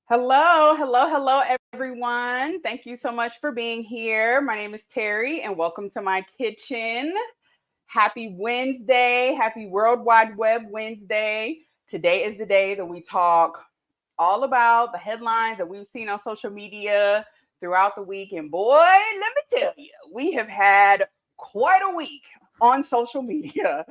Hello, hello, hello, everyone. Thank you so much for being here. My name is Terry, and welcome to my kitchen. Happy Wednesday. Happy World Wide Web Wednesday. Today is the day that we talk all about the headlines that we've seen on social media throughout the week. And boy, let me tell you, we have had quite a week on social media.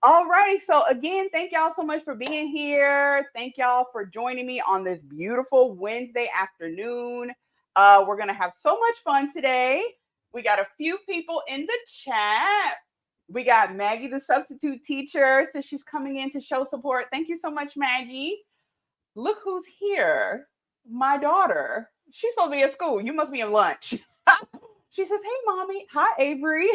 All right. So, again, thank y'all so much for being here. Thank y'all for joining me on this beautiful Wednesday afternoon. We're going to have so much fun today. We got a few people in the chat. We got Maggie, the substitute teacher, so she's coming in to show support. Thank you so much, Maggie. Look who's here. My daughter. She's supposed to be at school. You must be in lunch. She says, "Hey, mommy." Hi, Avery.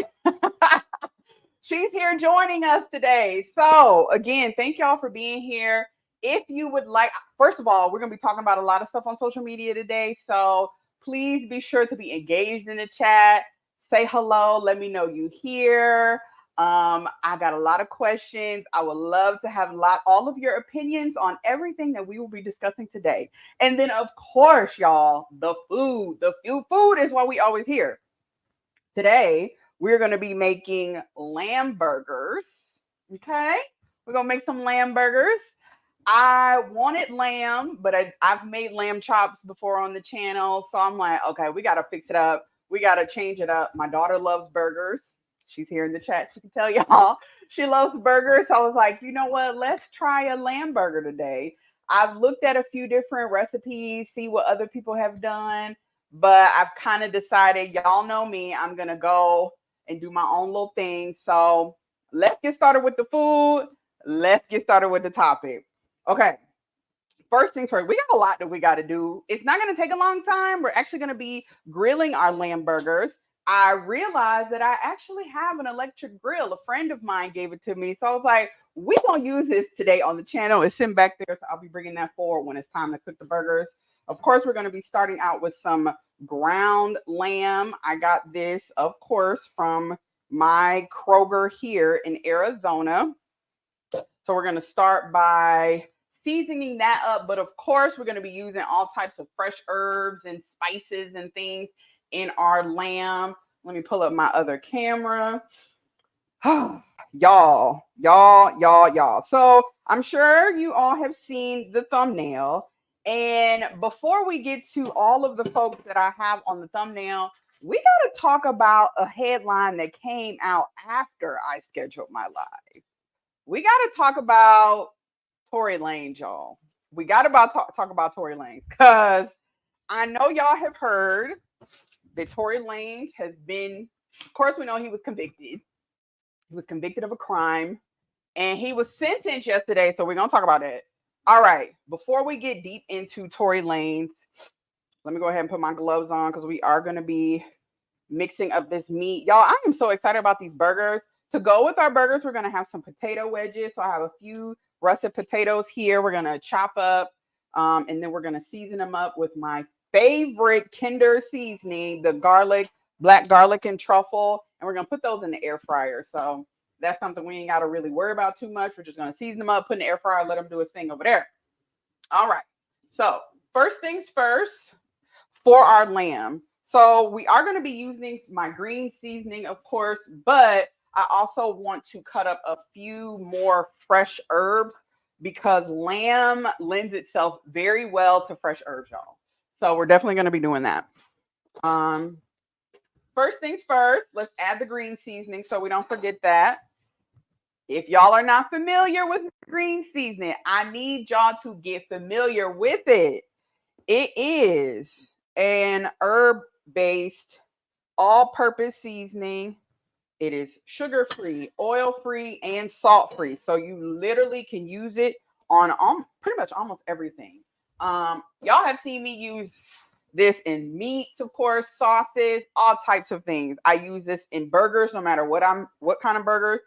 She's here joining us today. So, again, thank y'all for being here. If you would like, first of all, we're going to be talking about a lot of stuff on social media today. So, please be sure to be engaged in the chat. Say hello. Let me know you here. I got a lot of questions. I would love to have all of your opinions on everything that we will be discussing today. And then, of course, y'all, the food. The food is what we always hear. Today, we're going to be making lamb burgers. Okay? We're going to make some lamb burgers. I wanted lamb, but I've made lamb chops before on the channel. So I'm like, okay, we got to fix it up. We got to change it up. My daughter loves burgers. She's here in the chat. She can tell y'all she loves burgers. So I was like, you know what? Let's try a lamb burger today. I've looked at a few different recipes, see what other people have done, but I've kind of decided, y'all know me, I'm going to go and do my own little thing. So let's get started with the food. Let's get started with the topic. Okay. First things first, we got a lot that we got to do. It's not going to take a long time. We're actually going to be grilling our lamb burgers. I realized that I actually have an electric grill. A friend of mine gave it to me. So I was like, we're going to use this today on the channel. It's sitting back there. So I'll be bringing that forward when it's time to cook the burgers. Of course, we're going to be starting out with some ground lamb. I got this, of course, from my Kroger here in Arizona. So we're going to start by seasoning that up. But of course, we're going to be using all types of fresh herbs and spices and things in our lamb. Let me pull up my other camera. y'all. So I'm sure you all have seen the thumbnail. And before we get to all of the folks that I have on the thumbnail, we got to talk about a headline that came out after I scheduled my live. We got to talk about Tory Lanez, y'all. We got to talk about Tory Lanez because I know y'all have heard that Tory Lanez has been, of course, we know he was convicted. He was convicted of a crime and he was sentenced yesterday. So we're going to talk about it. All right. Before we get deep into Tory Lanez, let me go ahead and put my gloves on because we are going to be mixing up this meat. Y'all, I am so excited about these burgers. To go with our burgers, we're going to have some potato wedges. So I have a few russet potatoes here. We're going to chop up and then we're going to season them up with my favorite Kinder seasoning, the black garlic and truffle. And we're going to put those in the air fryer. So that's something we ain't got to really worry about too much. We're just going to season them up, put in the air fryer, let them do its thing over there. All right. So first things first, for our lamb. So we are going to be using my green seasoning, of course, but I also want to cut up a few more fresh herbs because lamb lends itself very well to fresh herbs, y'all. So we're definitely going to be doing that. First things first, let's add the green seasoning so we don't forget that. If y'all are not familiar with green seasoning, I need y'all to get familiar with it. It is an herb-based, all-purpose seasoning. It is sugar-free, oil-free, and salt-free. So you literally can use it on pretty much almost everything. Y'all have seen me use this in meats, of course, sauces, all types of things. I use this in burgers, no matter what kind of burgers.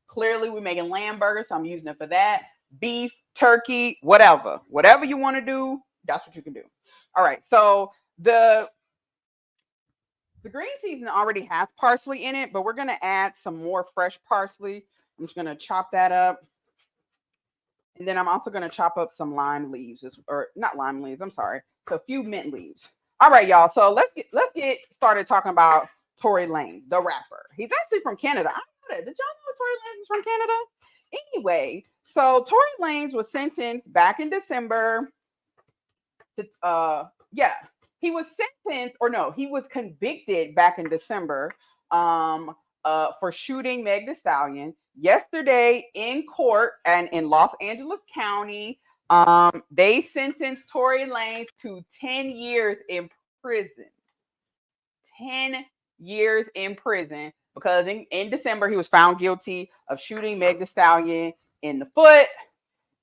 Clearly, we're making lamb burgers, so I'm using it for that. Beef, turkey, whatever you want to do, that's what you can do. All right, so the green seasoning already has parsley in it, but we're going to add some more fresh parsley. I'm just going to chop that up. And then I'm also going to chop up some lime leaves, or not lime leaves, I'm sorry, So a few mint leaves. All right, y'all. So let's get started talking about Tory Lanez, the rapper. He's actually from Canada. I know that. Did y'all know Tory Lanez is from Canada? Anyway, so Tory Lanez was sentenced back in December to yeah, he was sentenced, or no, he was convicted back in December for shooting Meg Thee Stallion. Yesterday in court and in Los Angeles County, they sentenced Tory Lanez to 10 years in prison. 10 years in prison because in December he was found guilty of shooting Meg Thee Stallion in the foot.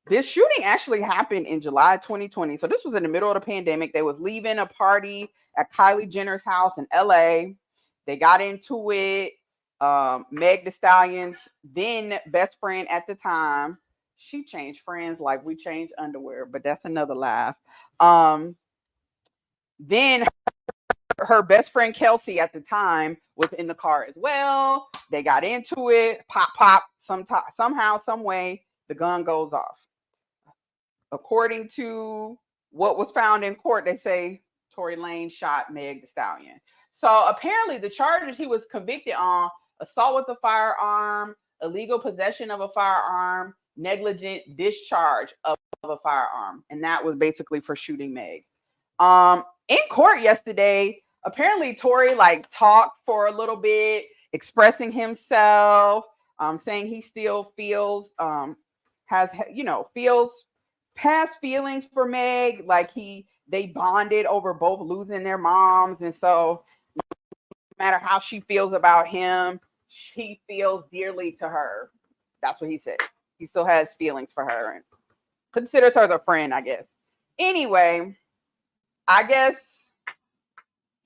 This shooting actually happened in July 2020. So this was in the middle of the pandemic. They was leaving a party at Kylie Jenner's house in LA. They got into it. Meg Thee Stallion's then best friend at the time, she changed friends like we change underwear, but that's another laugh. Then her best friend Kelsey at the time was in the car as well. They got into it. Pop, pop. Somehow, some way, the gun goes off. According to what was found in court, they say Tory Lanez shot Meg Thee Stallion. So apparently the charges he was convicted on: assault with a firearm, illegal possession of a firearm, negligent discharge of a firearm. And that was basically for shooting Meg. In court yesterday, apparently Tory talked for a little bit, expressing himself, saying he still feels feels past feelings for Meg, they bonded over both losing their moms, and so no matter how she feels about him, he feels dearly to her. That's what he said. He still has feelings for her and considers her the friend, I guess. Anyway, I guess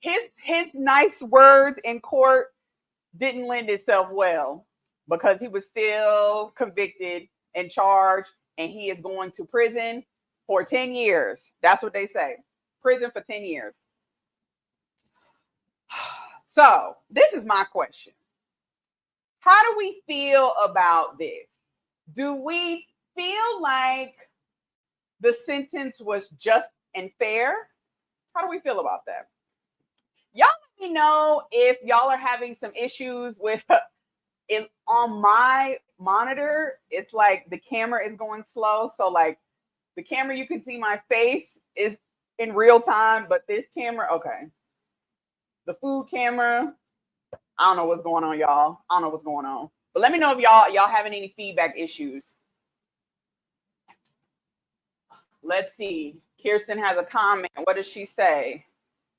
his nice words in court didn't lend itself well because he was still convicted and charged, and he is going to prison for 10 years. That's what they say. Prison for 10 years. So this is my question. How do we feel about this? Do we feel like the sentence was just and fair? How do we feel about that? Y'all let me know if y'all are having some issues with it. On my monitor, it's like the camera is going slow. So the camera, you can see my face is in real time, but this camera, okay. The food camera, I don't know what's going on, y'all. I don't know what's going on. But let me know if y'all having any feedback issues. Let's see. Kirsten has a comment. What does she say?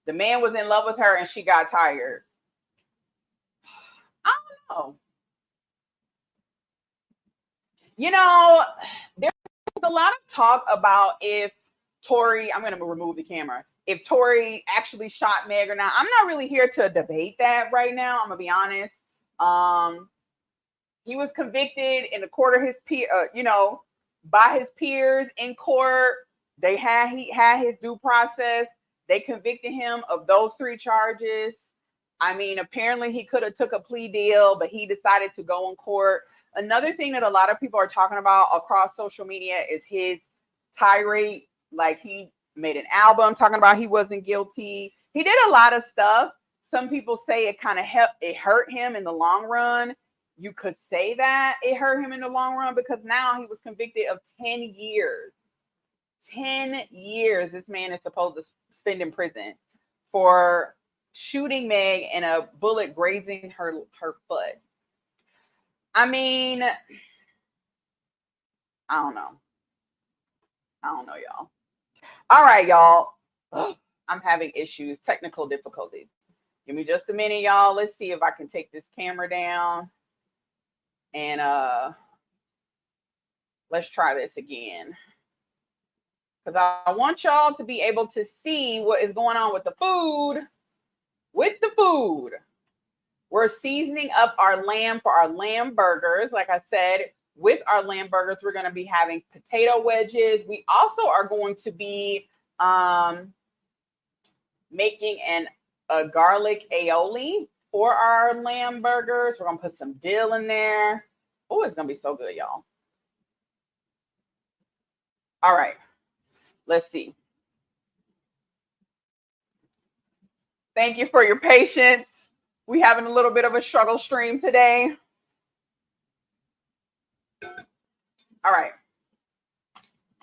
The man was in love with her and she got tired. I don't know. There's a lot of talk about if Tory, I'm going to remove the camera, if Tory actually shot Meg or not. I'm not really here to debate that right now. I'm going to be honest. He was convicted in the court of his by his peers in court. He had his due process. They convicted him of those 3 charges. I mean, apparently he could have took a plea deal, but he decided to go in court. Another thing that a lot of people are talking about across social media is his tirade. He made an album talking about he wasn't guilty. He did a lot of stuff. Some people say it kind of hurt him in the long run. You could say that it hurt him in the long run because now he was convicted of 10 years. 10 years this man is supposed to spend in prison for shooting Meg and a bullet grazing her foot. I mean, I don't know, y'all. All right, y'all. I'm having issues, technical difficulties. Give me just a minute, y'all. Let's see if I can take this camera down. And let's try this again. Because I want y'all to be able to see what is going on with the food. We're seasoning up our lamb for our lamb burgers. Like I said, with our lamb burgers, we're going to be having potato wedges. We also are going to be making a garlic aioli for our lamb burgers. We're going to put some dill in there. Oh, it's going to be so good, y'all. All right. Let's see. Thank you for your patience. We having a little bit of a struggle stream today. All right.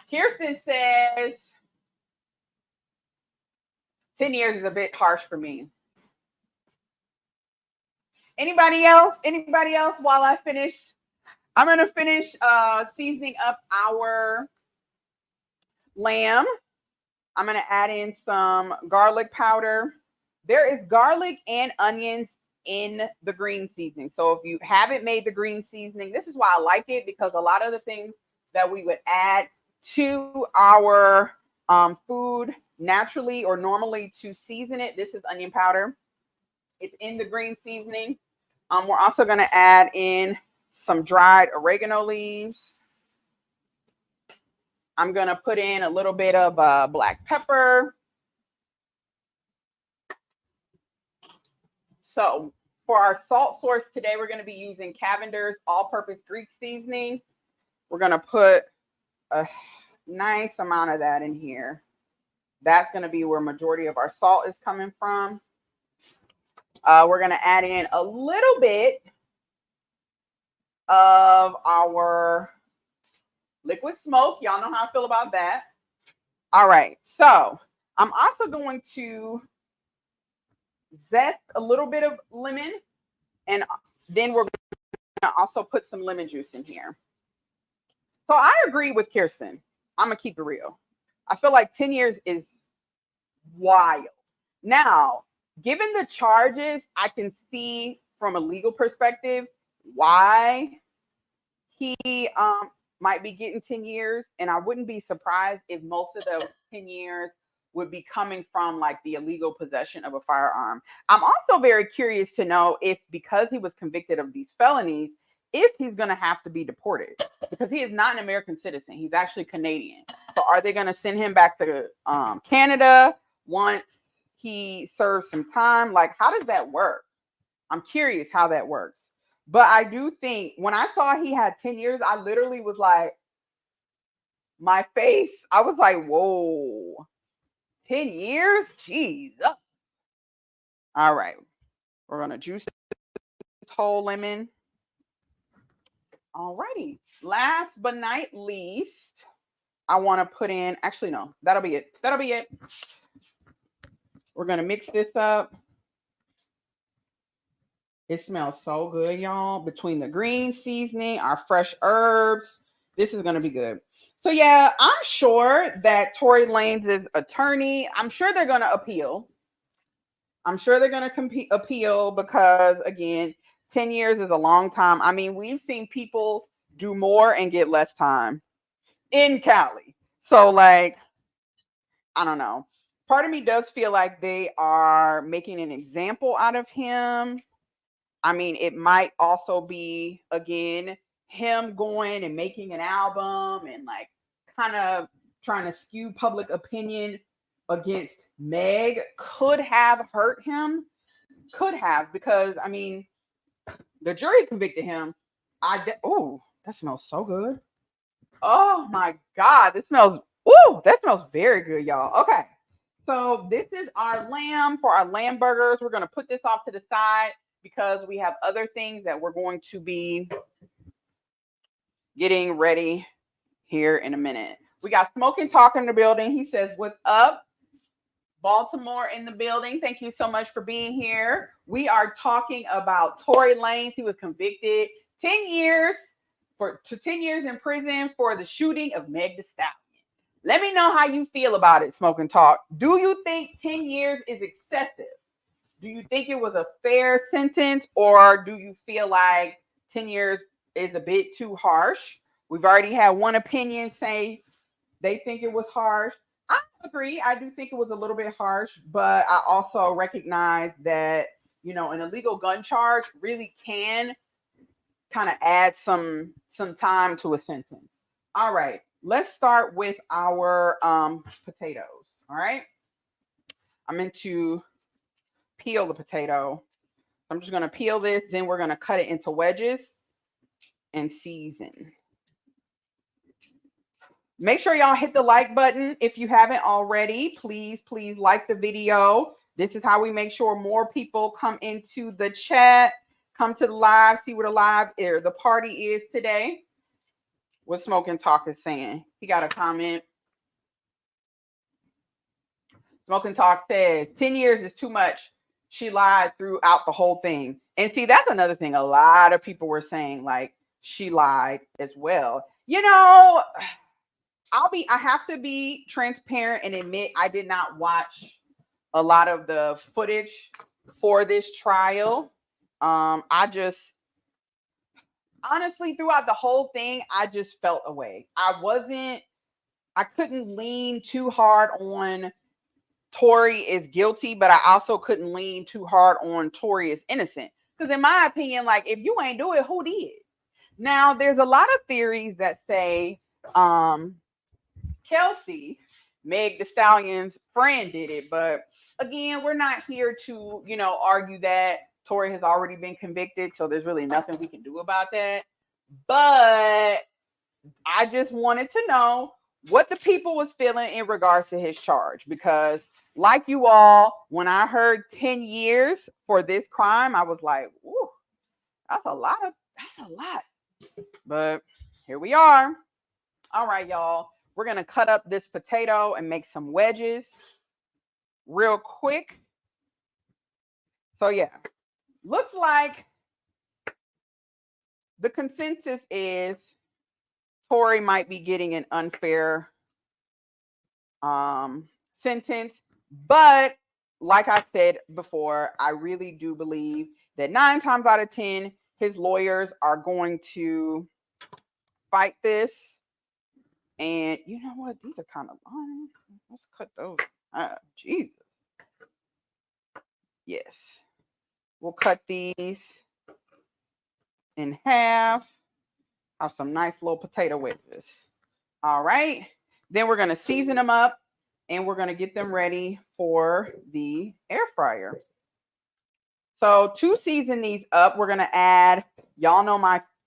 Kirsten says 10 years is a bit harsh for me. Anybody else? Anybody else while I finish? I'm going to finish seasoning up our lamb. I'm going to add in some garlic powder. There is garlic and onions in the green seasoning. So if you haven't made the green seasoning, this is why I like it, because a lot of the things that we would add to our food naturally or normally to season it, this is onion powder. It's in the green seasoning. We're also going to add in some dried oregano leaves. I'm going to put in a little bit of black pepper. So for our salt source today, we're going to be using Cavender's all-purpose Greek seasoning. We're going to put a nice amount of that in here. That's going to be where majority of our salt is coming from. We're going to add in a little bit of our liquid smoke. Y'all know how I feel about that. All right. So I'm also going to zest a little bit of lemon, and then we're going to also put some lemon juice in here. So I agree with Kirsten. I'm going to keep it real. I feel like 10 years is wild. Now, given the charges, I can see from a legal perspective why he might be getting 10 years. And I wouldn't be surprised if most of those 10 years would be coming from like the illegal possession of a firearm. I'm also very curious to know if, because he was convicted of these felonies, if he's going to have to be deported, because he is not an American citizen. He's actually Canadian. So are they going to send him back to Canada once he serves some time? Like, how does that work? I'm curious how that works. But I do think when I saw he had 10 years, I literally was like, my face, I was like, whoa, 10 years? Jeez. All right. We're going to juice this whole lemon. All righty. Last but not least, I want to put in, actually, no, that'll be it. That'll be it. We're going to mix this up. It smells so good, y'all. Between the green seasoning, our fresh herbs, this is going to be good. So, yeah, I'm sure that Tory Lanez' attorney, I'm sure they're going to appeal. I'm sure they're going to appeal because, again, 10 years is a long time. I mean, we've seen people do more and get less time in Cali. So, like, I don't know. Part of me does feel like they are making an example out of him. I mean, it might also be, again, him going and making an album and like kind of trying to skew public opinion against Meg could have hurt him. Could have, because I mean, the jury convicted him. Oh, that smells so good. Oh my God, that smells very good, y'all. Okay. So this is our lamb for our lamb burgers. We're going to put this off to the side because we have other things that we're going to be getting ready here in a minute. We got Smoke and Talk in the building. He says, what's up? Baltimore in the building. Thank you so much for being here. We are talking about Tory Lanez. He was convicted 10 years in prison for the shooting of Meg Thee Stallion. Let me know how you feel about it, Smoke and Talk. Do you think 10 years is excessive? Do you think it was a fair sentence, or do you feel like 10 years is a bit too harsh? We've already had one opinion say they think it was harsh. I agree. I do think it was a little bit harsh, but I also recognize that, you know, an illegal gun charge really can kind of add some time to a sentence. All right, let's start with our potatoes. All right, I'm going to peel the potato. I'm just going to peel this, then we're going to cut it into wedges and season. Make sure y'all hit the like button if you haven't already. Please like the video. This is how we make sure more people come into the chat, come to the live, see what the party is today. What Smoking Talk is saying. He got a comment. Smoking Talk says 10 years is too much. She lied throughout the whole thing. And see, that's another thing. A lot of people were saying, like, she lied as well. You know, I have to be transparent and admit I did not watch a lot of the footage for this trial. I just honestly, throughout the whole thing, I just felt away. I couldn't lean too hard on Tory is guilty, but I also couldn't lean too hard on Tory is innocent. Because in my opinion, like, if you ain't do it, who did? Now, there's a lot of theories that say Kelsey, Meg the Stallion's friend, did it. But again, we're not here to, argue that. Tory has already been convicted, so there's really nothing we can do about that. But I just wanted to know what the people was feeling in regards to his charge, because like you all, when I heard 10 years for this crime, I was like, ooh, that's a lot. But here we are. All right, y'all. We're going to cut up this potato and make some wedges real quick. So yeah, looks like the consensus is Tory might be getting an unfair sentence. But like I said before, I really do believe that 9 times out of 10, his lawyers are going to fight this. And you know what? These are kind of long. Let's cut those. Jesus. Yes. We'll cut these in half. Have some nice little potato wedges. All right. Then we're going to season them up and we're going to get them ready for the air fryer. So to season these up, we're going to add, y'all know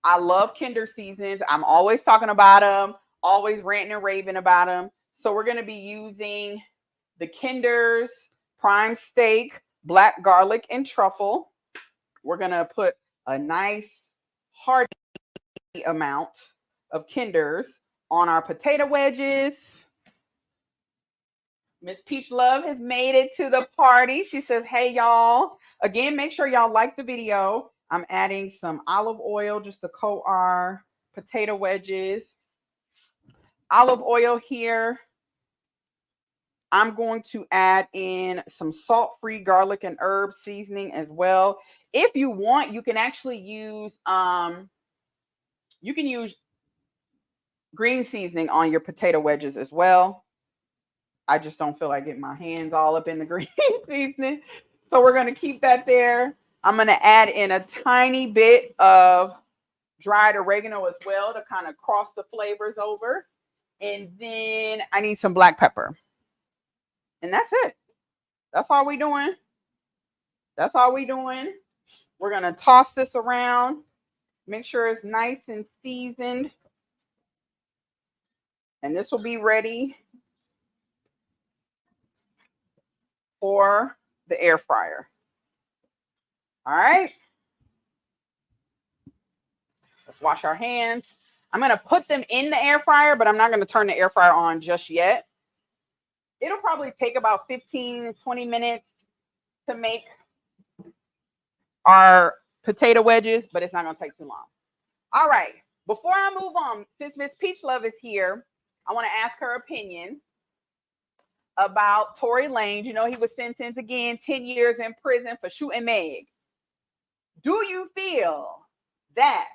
I love Kinder seasons. I'm always talking about them, always ranting and raving about them. So we're going to be using the Kinder's prime steak, black garlic, and truffle. We're going to put a nice hearty amount of Kinder's on our potato wedges. Miss Peach Love has made it to the party. She says, hey, y'all. Again, make sure y'all like the video. I'm adding some olive oil just to coat our potato wedges. Olive oil here. I'm going to add in some salt-free garlic and herb seasoning as well. If you want, you can actually use green seasoning on your potato wedges as well. I just don't feel like getting my hands all up in the green seasoning. So we're going to keep that there. I'm going to add in a tiny bit of dried oregano as well to kind of cross the flavors over. And then I need some black pepper. And that's it. That's all we're doing. We're going to toss this around. Make sure it's nice and seasoned. And this will be ready for the air fryer. All right. Let's wash our hands. I'm going to put them in the air fryer, but I'm not going to turn the air fryer on just yet. It'll probably take about 15, 20 minutes to make our potato wedges, but it's not going to take too long. All right. Before I move on, since Miss Peach Love is here, I want to ask her opinion about Tory Lanez. You know, he was sentenced again 10 years in prison for shooting Meg. Do you feel that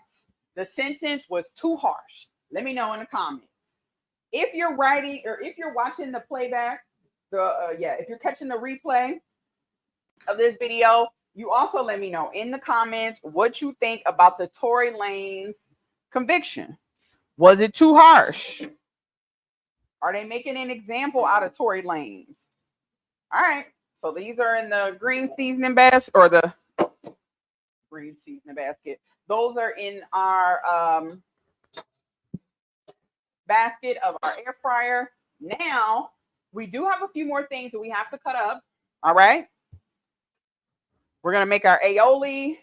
the sentence was too harsh? Let me know in the comments. If you're writing or if you're watching the playback, if you're catching the replay of this video, you also let me know in the comments what you think about the Tory Lanez conviction. Was it too harsh? Are they making an example out of Tory Lanez? All right. So these are in the green seasoning basket or the green seasoning basket. Those are in our basket of our air fryer. Now, we do have a few more things that we have to cut up. All right. We're going to make our aioli.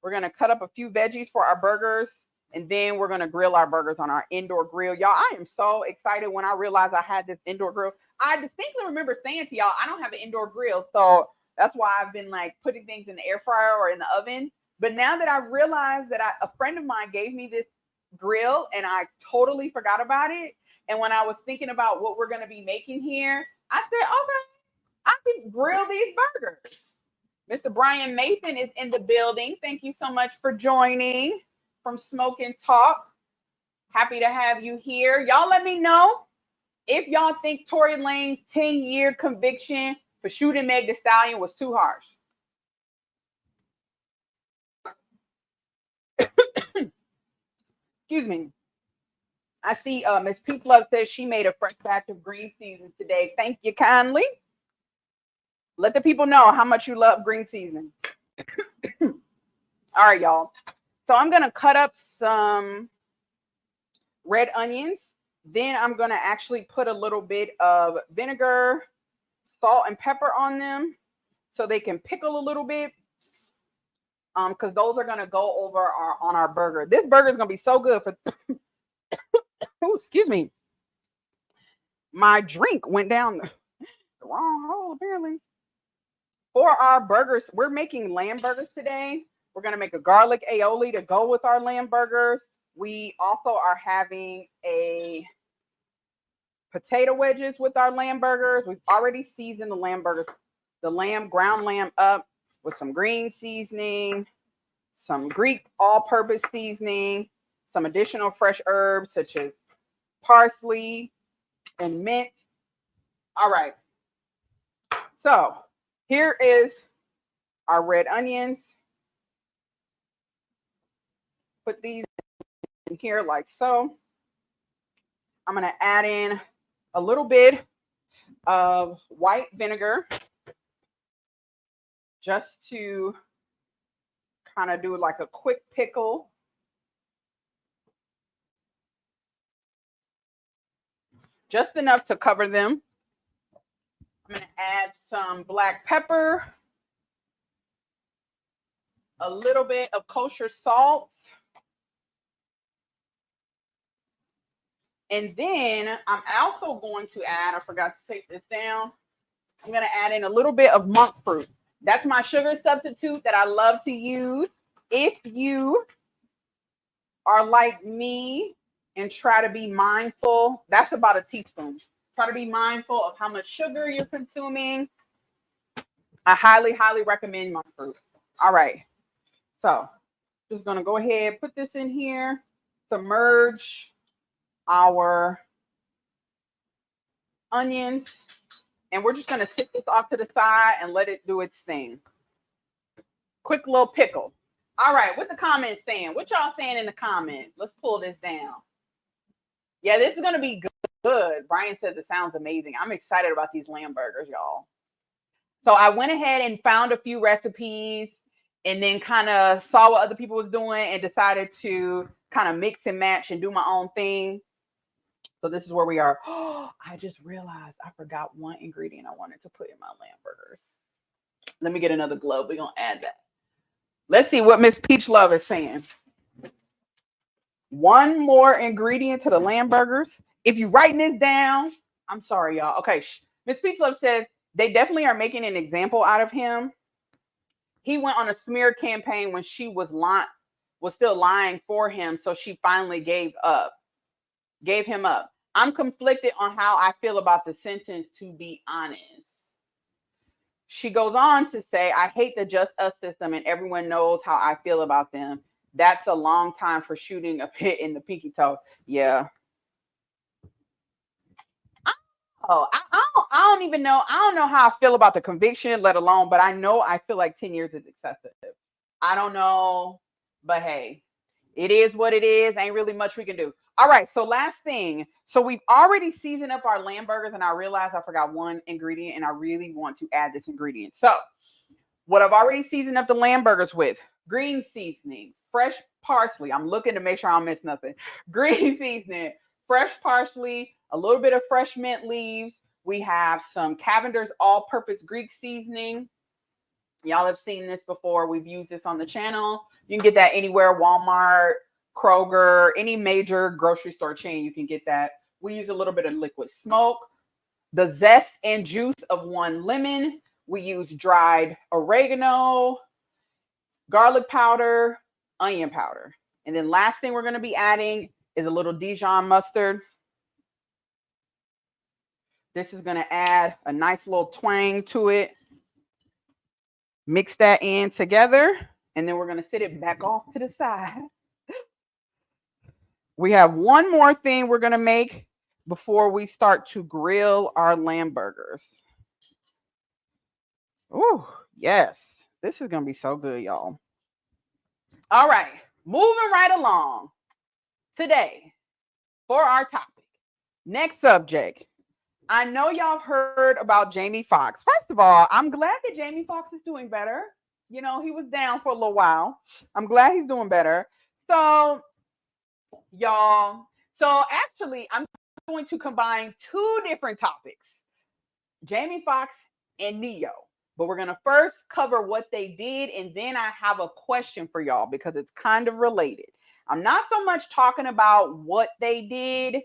We're going to cut up a few veggies for our burgers. And then we're going to grill our burgers on our indoor grill. Y'all, I am so excited when I realized I had this indoor grill. I distinctly remember saying to y'all, I don't have an indoor grill. So that's why I've been like putting things in the air fryer or in the oven. But now that I've realized that a friend of mine gave me this grill and I totally forgot about it. And when I was thinking about what we're going to be making here, I said, okay, I can grill these burgers. Mr. Brian Mason is in the building. Thank you so much for joining from Smoke and Talk. Happy to have you here. Y'all let me know if y'all think Tory Lanez's 10-year conviction for shooting Meg Thee Stallion was too harsh. Excuse me. I see Miss Peach Love says she made a fresh batch of green seasoning today. Thank you kindly. Let the people know how much you love green seasoning. All right, y'all. So I'm going to cut up some red onions. Then I'm going to actually put a little bit of vinegar, salt, and pepper on them so they can pickle a little bit. Because those are going to go over on our burger. This burger is going to be so good for... Ooh, excuse me. My drink went down the wrong hole, apparently. For our burgers, we're making lamb burgers today. We're going to make a garlic aioli to go with our lamb burgers. We also are having a potato wedges with our lamb burgers. We've already seasoned the lamb burgers, ground lamb up with some green seasoning, some Greek all-purpose seasoning, some additional fresh herbs such as parsley and mint. All right. So here is our red onions. Put these in here like so. I'm going to add in a little bit of white vinegar just to kind of do like a quick pickle. Just enough to cover them. I'm going to add some black pepper, a little bit of kosher salt. And then I'm also going to add, I forgot to take this down. I'm going to add in a little bit of monk fruit. That's my sugar substitute that I love to use. If you are like me and try to be mindful, that's about a teaspoon. Try to be mindful of how much sugar you're consuming. I highly, highly recommend monk fruit. All right. So just going to go ahead, put this in here, submerge our onions, and we're just going to sit this off to the side and let it do its thing. Quick little pickle. All right, what the comments saying? What y'all saying in the comments? Let's pull this down. Yeah, this is going to be good. Brian says it sounds amazing. I'm excited about these lamb burgers, y'all. So I went ahead and found a few recipes and then kind of saw what other people was doing and decided to kind of mix and match and do my own thing. So this is where we are. Oh, I just realized I forgot one ingredient I wanted to put in my lamb burgers. Let me get another glove. We're going to add that. Let's see what Miss Peach Love is saying. One more ingredient to the lamb burgers. If you're writing this down, I'm sorry, y'all. Okay. Miss Peach Love says they definitely are making an example out of him. He went on a smear campaign when she was still lying for him. So she finally gave him up. I'm conflicted on how I feel about the sentence, to be honest. She goes on to say, I hate the Just Us system and everyone knows how I feel about them. That's a long time for shooting a hit in the pinky toe. Yeah. I don't even know. I don't know how I feel about the conviction, let alone, but I know I feel like 10 years is excessive. I don't know, but hey, it is what it is. Ain't really much we can do. All right. So last thing. So we've already seasoned up our lamb burgers and I realized I forgot one ingredient and I really want to add this ingredient. So what I've already seasoned up the lamb burgers with: green seasoning, fresh parsley. I'm looking to make sure I don't miss nothing. Green seasoning, fresh parsley, a little bit of fresh mint leaves. We have some Cavender's all-purpose Greek seasoning. Y'all have seen this before. We've used this on the channel. You can get that anywhere, Walmart, Kroger, any major grocery store chain, you can get that. We use a little bit of liquid smoke, the zest and juice of 1 lemon. We use dried oregano, garlic powder, onion powder. And then last thing we're going to be adding is a little Dijon mustard. This is going to add a nice little twang to it. Mix that in together, and then we're going to sit it back off to the side. We have one more thing we're going to make before we start to grill our lamb burgers. Oh, yes. This is going to be so good, y'all. All right. Moving right along. Today, for our topic, next subject. I know y'all have heard about Jamie Foxx. First of all, I'm glad that Jamie Foxx is doing better. You know, he was down for a little while. I'm glad he's doing better. So, y'all, actually, I'm going to combine 2 different topics, Jamie Foxx and Neo. But we're going to first cover what they did, and then I have a question for y'all because it's kind of related. I'm not so much talking about what they did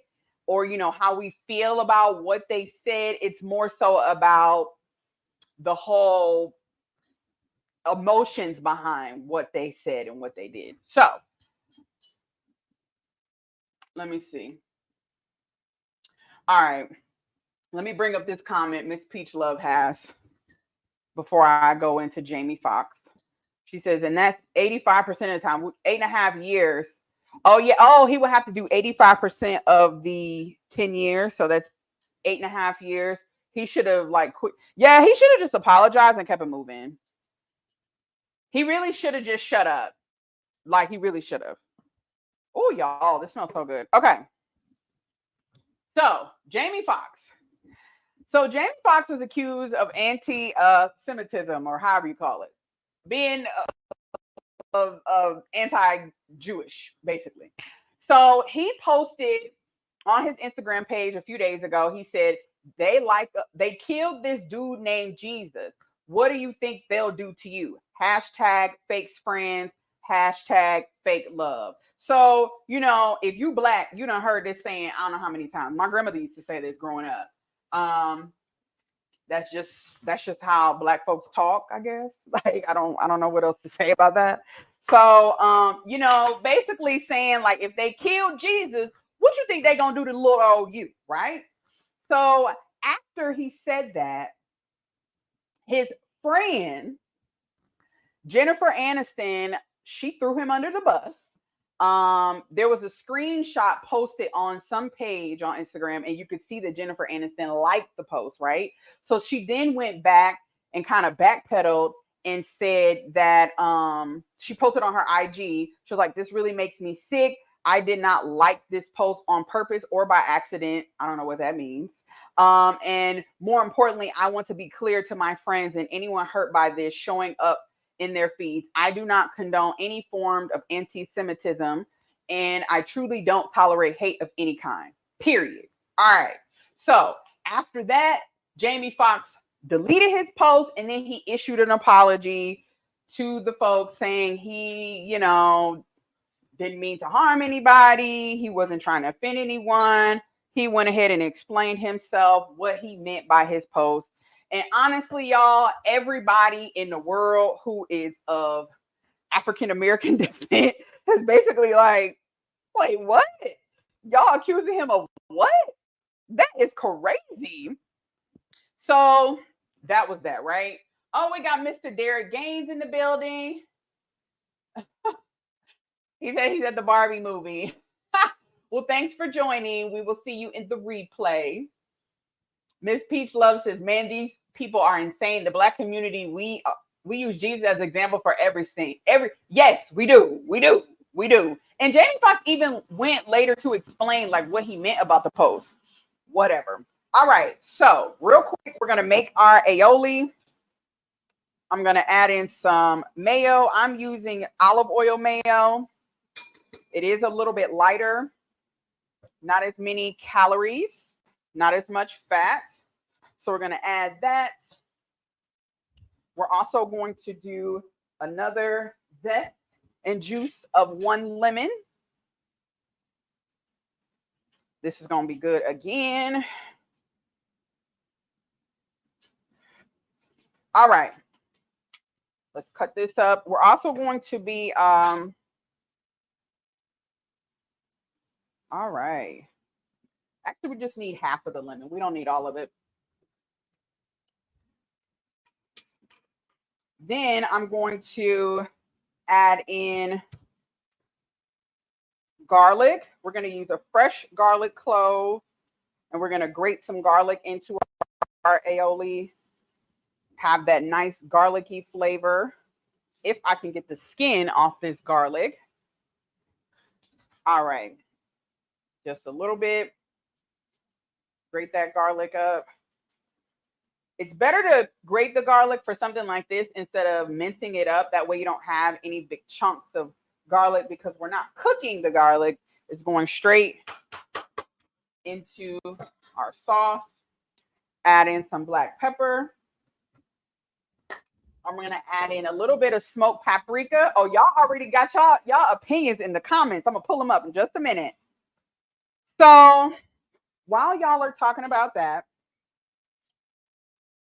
or, you know, how we feel about what they said. It's more so about the whole emotions behind what they said and what they did. So, let me see. All right. Let me bring up this comment Miss Peach Love has before I go into Jamie Foxx. She says, and that's 85% of the time, 8.5 years. Oh, yeah. Oh, he would have to do 85% of the 10 years. So that's 8.5 years. He should have like quit. Yeah, he should have just apologized and kept it moving. He really should have just shut up. Like, he really should have. Oh, y'all, this smells so good. Okay. So, Jamie Foxx. So, Jamie Foxx was accused of anti-Semitism, or however you call it, being of anti-Jewish, basically. So, he posted on his Instagram page a few days ago. He said, they killed this dude named Jesus. What do you think they'll do to you? Hashtag fakes friends. Hashtag fake love. So, you know, if you Black, you done heard this saying, I don't know how many times. My grandmother used to say this growing up. That's just how Black folks talk, I guess. Like, I don't know what else to say about that. So, you know, basically saying, like, if they killed Jesus, what you think they gonna do to little old you, right? So after he said that, his friend Jennifer Aniston, she threw him under the bus. There was a screenshot posted on some page on Instagram, and you could see that Jennifer Aniston liked the post, right? So she then went back and kind of backpedaled and said that she posted on her IG. She was like, this really makes me sick. I did not like this post on purpose or by accident. I don't know what that means. And more importantly, I want to be clear to my friends and anyone hurt by this showing up in their feeds. I do not condone any form of anti-Semitism, and I truly don't tolerate hate of any kind, period. All right. So after that, Jamie Foxx deleted his post, and then he issued an apology to the folks saying he, you know, didn't mean to harm anybody. He wasn't trying to offend anyone. He went ahead and explained himself, what he meant by his post. And honestly, y'all, everybody in the world who is of African-American descent is basically like, wait, what? Y'all accusing him of what? That is crazy. So that was that, right? Oh, we got Mr. Derek Gaines in the building. He said he's at the Barbie movie. Well, thanks for joining. We will see you in the replay. Miss Peach Love says, man, these people are insane. The Black community, we use Jesus as an example for everything. Yes, we do. And Jamie Foxx even went later to explain like what he meant about the post. Whatever. All right. So real quick, we're gonna make our aioli. I'm gonna add in some mayo. I'm using olive oil mayo. It is a little bit lighter, not as many calories, not as much fat. So we're going to add that. We're also going to do another zest and juice of 1 lemon. This is going to be good again. All right. Let's cut this up. We're also going to be, all right. Actually, we just need half of the lemon. We don't need all of it. Then I'm going to add in garlic. We're going to use a fresh garlic clove, and we're going to grate some garlic into our aioli. Have that nice garlicky flavor. If I can get the skin off this garlic. All right. Just a little bit. Grate that garlic up. It's better to grate the garlic for something like this instead of mincing it up. That way you don't have any big chunks of garlic, because we're not cooking the garlic. It's going straight into our sauce. Add in some black pepper. I'm going to add in a little bit of smoked paprika. Oh, y'all already got y'all opinions in the comments. I'm going to pull them up in just a minute. So while y'all are talking about that,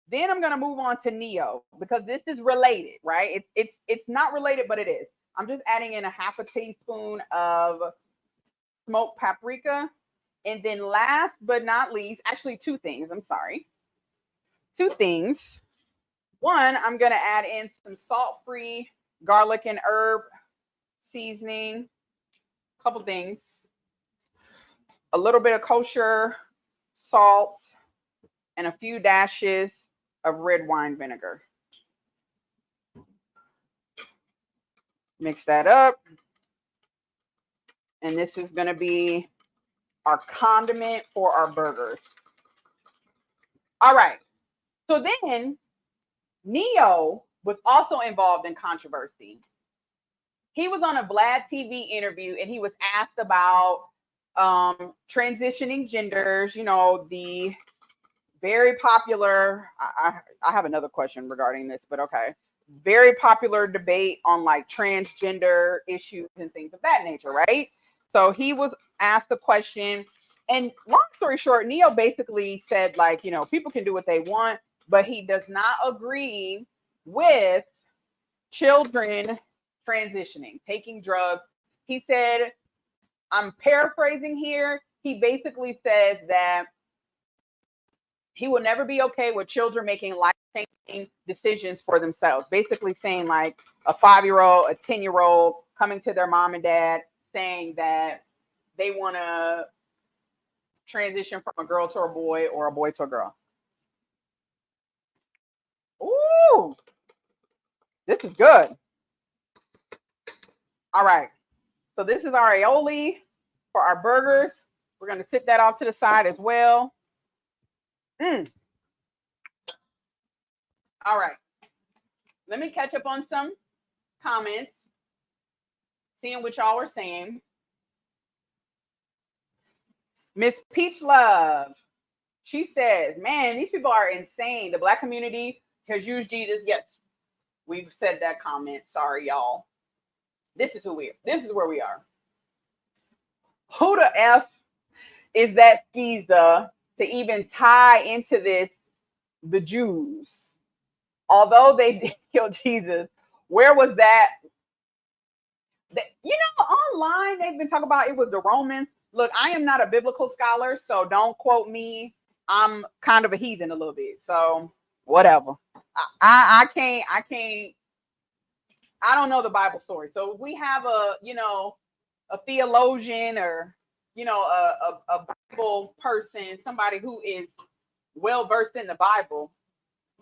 then I'm going to move on to Neo, because this is related, right? It's not related, but it is. I'm just adding in a half a teaspoon of smoked paprika. And then last but not least, actually 2 things. I'm sorry. 2 things. One, I'm going to add in some salt-free garlic and herb seasoning. A couple things. A little bit of kosher salt and a few dashes of red wine vinegar. Mix that up. And this is going to be our condiment for our burgers. All right. So then Neo was also involved in controversy. He was on a Vlad TV interview and he was asked about transitioning genders, you know, the very popular, I have another question regarding this, but okay. Very popular debate on like transgender issues and things of that nature, right? So he was asked a question, and long story short, Neo basically said, like, you know, people can do what they want, but he does not agree with children transitioning, taking drugs. He said, I'm paraphrasing here, he basically says that he will never be okay with children making life-changing decisions for themselves. Basically saying like a 5-year-old, a 10-year-old coming to their mom and dad saying that they want to transition from a girl to a boy or a boy to a girl. Ooh, this is good. All right. So this is our aioli for our burgers. We're going to sit that off to the side as well. All right. Let me catch up on some comments, seeing what y'all were saying. Miss Peach Love, she says, man, these people are insane. The Black community has used Jesus. Yes, we've said that comment. Sorry, y'all. This is where we are. Who the F is that skeezer to even tie into this the Jews? Although they did kill Jesus, where was that? You know, online they've been talking about it was the Romans. Look, I am not a biblical scholar, so don't quote me. I'm kind of a heathen a little bit, so whatever. I can't. I don't know the Bible story. So if we have a theologian or a Bible person, somebody who is well versed in the Bible,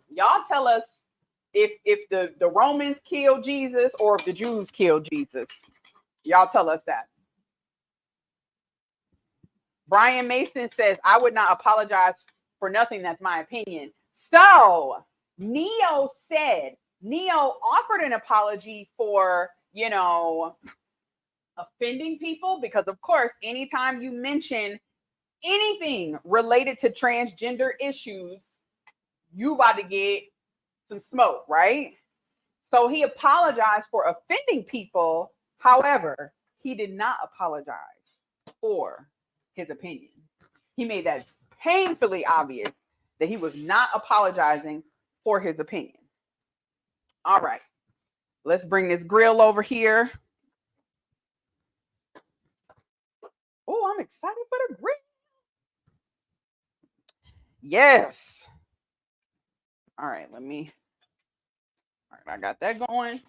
y'all tell us if the Romans killed Jesus or if the Jews killed Jesus. Y'all tell us that. Brian Mason says, I would not apologize for nothing. That's my opinion. So Neo offered an apology for, offending people, because of course, anytime you mention anything related to transgender issues, you about to get some smoke, right? So he apologized for offending people. However, he did not apologize for his opinion. He made that painfully obvious that he was not apologizing for his opinion. All right, let's bring this grill over here. Oh, I'm excited for the grill. Yes. All right, all right, I got that going.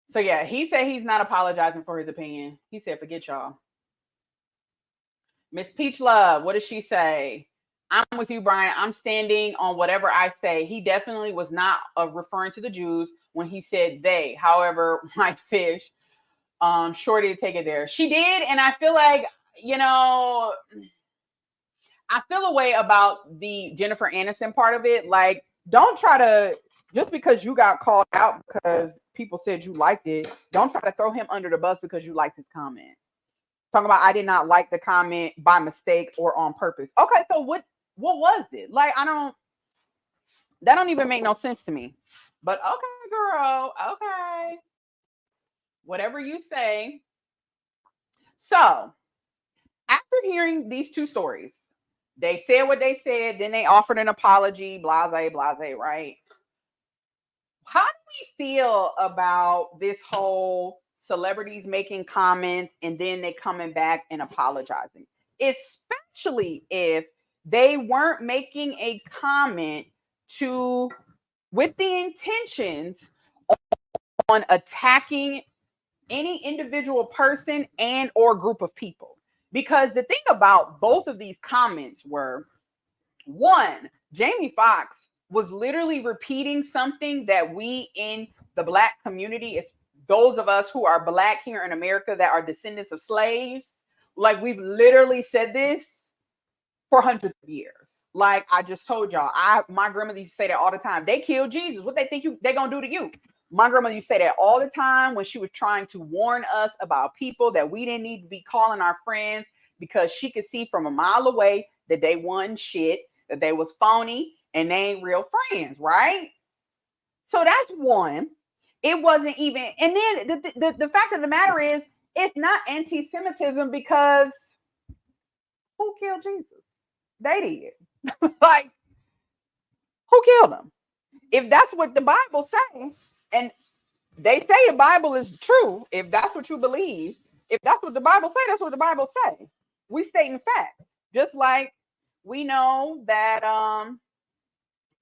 So yeah, he said he's not apologizing for his opinion. He said, forget y'all. Miss Peach Love, what does she say? I'm with you, Brian. I'm standing on whatever I say. He definitely was not referring to the Jews when he said they. However, my fish, Shorty to take it there. She did, and I feel like, I feel a way about the Jennifer Aniston part of it. Like, don't try to, just because you got called out because people said you liked it, don't try to throw him under the bus because you liked his comment. Talking about, I did not like the comment by mistake or on purpose. Okay, so what was it? Like, that don't even make no sense to me. But okay, girl, okay. Whatever you say. So, after hearing these two stories, they said what they said, then they offered an apology, blase, right? How do we feel about this whole celebrities making comments and then they coming back and apologizing, especially if they weren't making a comment with the intentions on attacking any individual person and or group of people? Because the thing about both of these comments were, one, Jamie Foxx was literally repeating something that we in the Black community, is those of us who are Black here in America that are descendants of slaves, like, we've literally said this for hundreds of years. Like I just told y'all, my grandmother used to say that all the time. They killed Jesus. What they think they gonna do to you? My grandmother used to say that all the time when she was trying to warn us about people that we didn't need to be calling our friends, because she could see from a mile away that they wasn't shit, that they was phony, and they ain't real friends, right? So that's one. It wasn't even, and then the fact of the matter is, it's not anti-Semitism because who killed Jesus? They did. Like, who killed him? If that's what the Bible says, and they say the Bible is true, if that's what you believe, if that's what the Bible says, that's what the Bible says. We state in fact. Just like we know that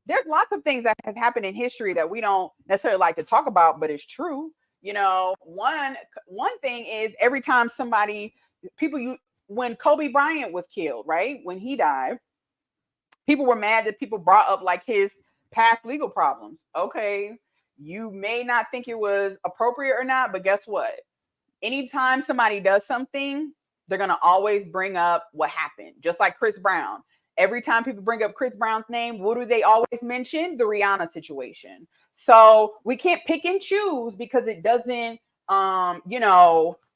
there's lots of things that have happened in history that we don't necessarily like to talk about, but it's true. One thing is, every time when Kobe Bryant was killed, right? When he died, people were mad that people brought up like his past legal problems. Okay, you may not think it was appropriate or not, but guess what? Anytime somebody does something, they're going to always bring up what happened. Just like Chris Brown. Every time people bring up Chris Brown's name, what do they always mention? The Rihanna situation. So we can't pick and choose because it doesn't,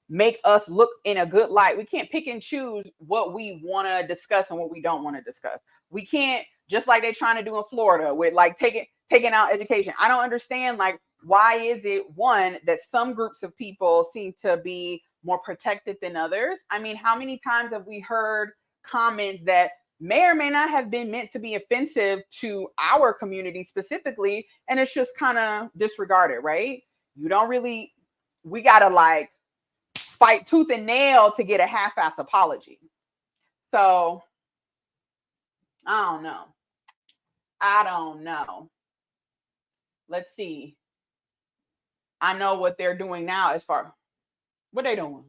make us look in a good light. We can't pick and choose what we want to discuss and what we don't want to discuss. We can't, just like they're trying to do in Florida with like taking out education. I don't understand, like, why is it, one, that some groups of people seem to be more protected than others? I mean, how many times have we heard comments that may or may not have been meant to be offensive to our community specifically, and it's just kind of disregarded, right? We gotta like fight tooth and nail to get a half-ass apology. So I don't know. Let's see. I know what they're doing now as far what they doing.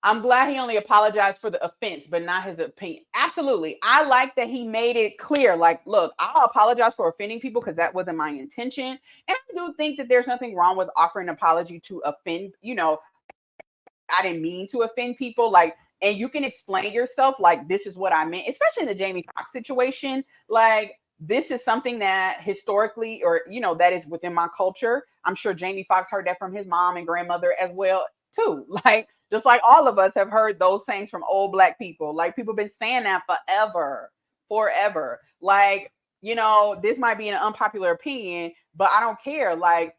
I'm glad he only apologized for the offense, but not his opinion. Absolutely. I like that he made it clear, like, look, I'll apologize for offending people because that wasn't my intention. And I do think that there's nothing wrong with offering an apology to offend, I didn't mean to offend people. Like, and you can explain yourself, like, this is what I meant, especially in the Jamie Foxx situation. Like, this is something that historically, or, that is within my culture. I'm sure Jamie Foxx heard that from his mom and grandmother as well, too. Like, just like all of us have heard those sayings from old Black people. Like, people have been saying that forever. forever. Like, this might be an unpopular opinion, but I don't care. Like,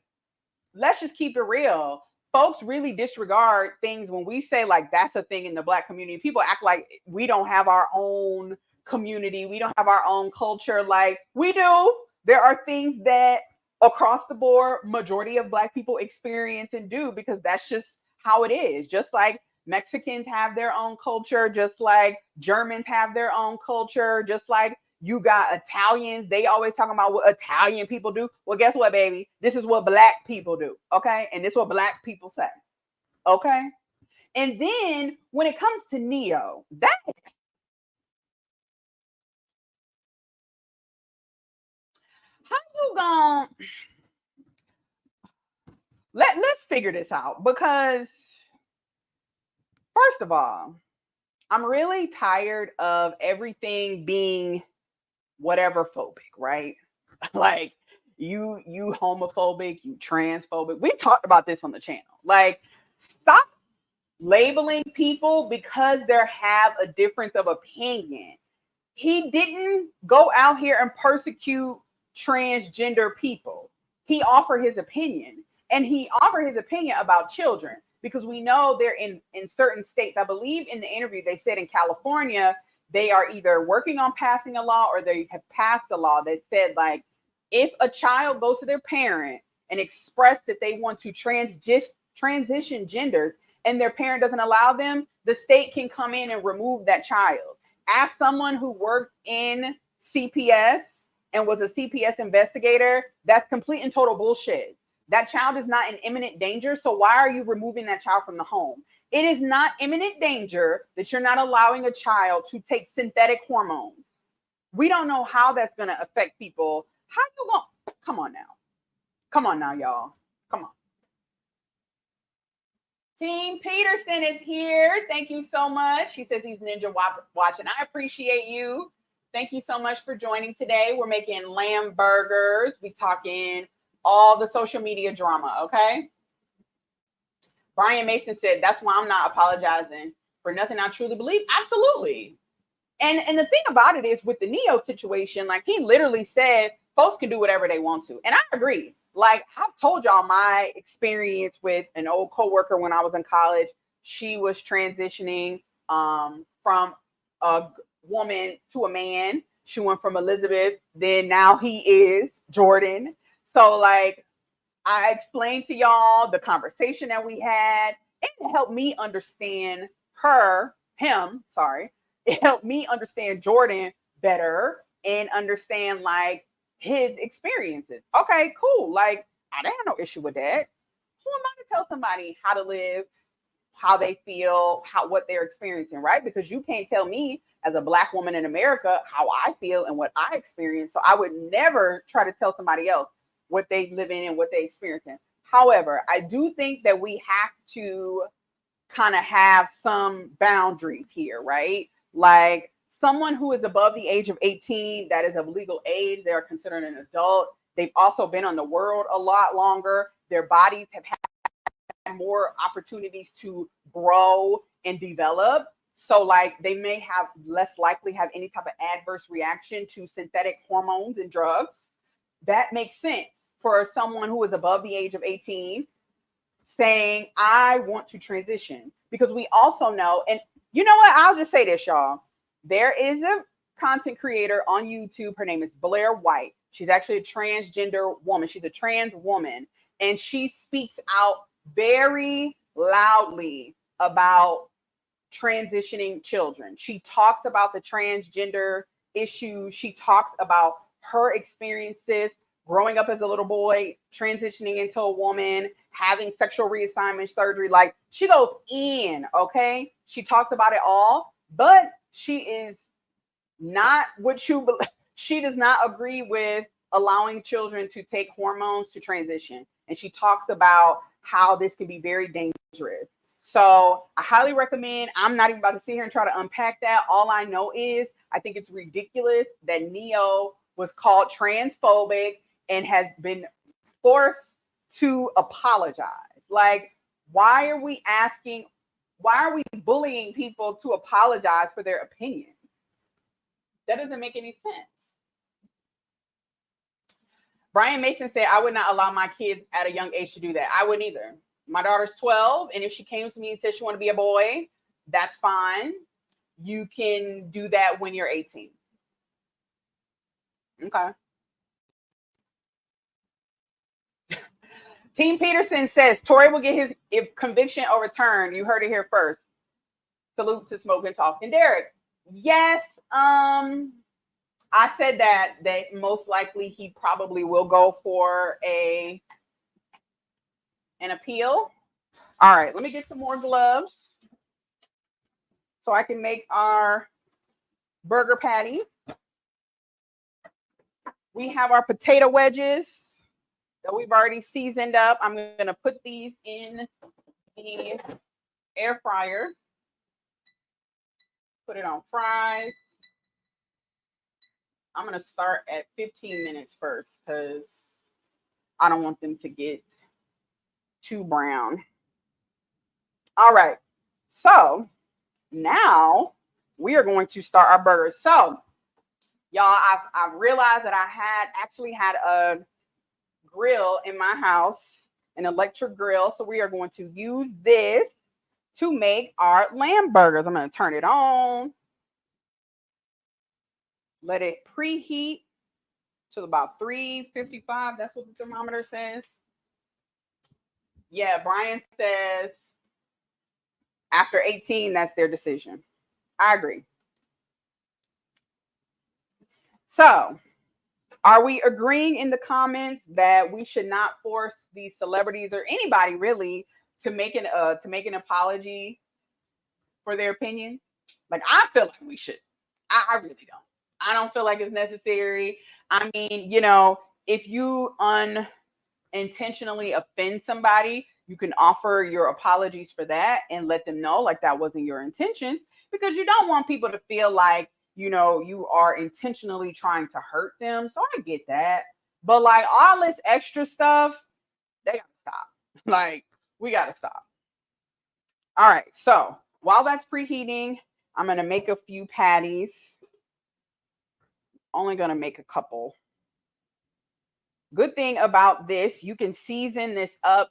let's just keep it real. Folks really disregard things when we say like that's a thing in the Black community. People act like we don't have our own community, we don't have our own culture. Like, we do. There are things that across the board majority of Black people experience and do, because that's just how it is. Just like Mexicans have their own culture, just like Germans have their own culture, just like you got Italians. They always talking about what Italian people do. Well, guess what, baby? This is what Black people do. Okay. And this is what Black people say. Okay. And then when it comes to Neo, that how you gonna let's figure this out, because first of all, I'm really tired of everything being whatever phobic, right? Like, you homophobic, you transphobic. We talked about this on the channel. Like, stop labeling people because they have a difference of opinion. He didn't go out here and persecute transgender people. He offered his opinion, and he offered his opinion about children, because we know they're in certain states. I believe in the interview they said in California they are either working on passing a law or they have passed a law that said, like, if a child goes to their parent and express that they want to transition genders and their parent doesn't allow them, the state can come in and remove that child. As someone who worked in CPS and was a CPS investigator, that's complete and total bullshit. That child is not in imminent danger. So why are you removing that child from the home? It is not imminent danger that you're not allowing a child to take synthetic hormones. We don't know how that's going to affect people. How you going to, come on now. Come on now, y'all. Come on. Team Peterson is here. Thank you so much. He says he's ninja watching. I appreciate you. Thank you so much for joining today. We're making lamb burgers. We talking all the social media drama, okay? Brian Mason said, that's why I'm not apologizing for nothing I truly believe. Absolutely. And the thing about it is, with the Neo situation, like, he literally said folks can do whatever they want to. And I agree. Like, I've told y'all my experience with an old coworker when I was in college. She was transitioning from a woman to a man. She went from Elizabeth, then now he is Jordan. So, like, I explained to y'all the conversation that we had, and it helped me understand it helped me understand Jordan better and understand, like, his experiences. Okay, cool. Like, I didn't have no issue with that. Who am I to tell somebody how to live, how they feel, what they're experiencing, right? Because you can't tell me as a Black woman in America how I feel and what I experience. So I would never try to tell somebody else what they live in and what they experience in. However, I do think that we have to kind of have some boundaries here, right? Like, someone who is above the age of 18, that is of legal age, they are considered an adult. They've also been on the world a lot longer. Their bodies have had more opportunities to grow and develop. So, like, they may have less likely have any type of adverse reaction to synthetic hormones and drugs. That makes sense for someone who is above the age of 18 saying, I want to transition. Because we also know, and you know what? I'll just say this, y'all. There is a content creator on YouTube. Her name is Blair White. She's actually a transgender woman. She's a trans woman. And she speaks out very loudly about transitioning children. She talks about the transgender issues. She talks about her experiences growing up as a little boy, transitioning into a woman, having sexual reassignment surgery. Like, she goes in, okay? She talks about it all, but she is not what you believe. She does not agree with allowing children to take hormones to transition. And she talks about how this can be very dangerous. So I highly recommend. I'm not even about to sit here and try to unpack that. All I know is I think it's ridiculous that Neo was called transphobic and has been forced to apologize. Like, why are we bullying people to apologize for their opinions? That doesn't make any sense. Brian Mason said, I would not allow my kids at a young age to do that. I wouldn't either. My daughter's 12, and if she came to me and said she wanted to be a boy, that's fine. You can do that when you're 18. Okay. Team Peterson says Tory will get his conviction overturned. You heard it here first. Salute to Smoke and Talk. And Derek, yes, I said that most likely he probably will go for an appeal. All right, let me get some more gloves so I can make our burger patty. We have our potato wedges that we've already seasoned up. I'm going to put these in the air fryer. Put it on fries. I'm going to start at 15 minutes first because I don't want them to get too brown. All right. So now we are going to start our burgers. So y'all, I've realized that I actually had a grill in my house, an electric grill. So we are going to use this to make our lamb burgers. I'm going to turn it on. Let it preheat to about 355. That's what the thermometer says. Yeah, Brian says after 18, that's their decision. I agree. So, are we agreeing in the comments that we should not force these celebrities or anybody really to make an apology for their opinions? Like, I feel like we should. I really don't. I don't feel like it's necessary. I mean, if you unintentionally offend somebody, you can offer your apologies for that and let them know like that wasn't your intention, because you don't want people to feel like, you are intentionally trying to hurt them. So I get that. But like all this extra stuff, they gotta stop. Like, we gotta stop. All right. So while that's preheating, I'm going to make a few patties. Only going to make a couple. Good thing about this, you can season this up,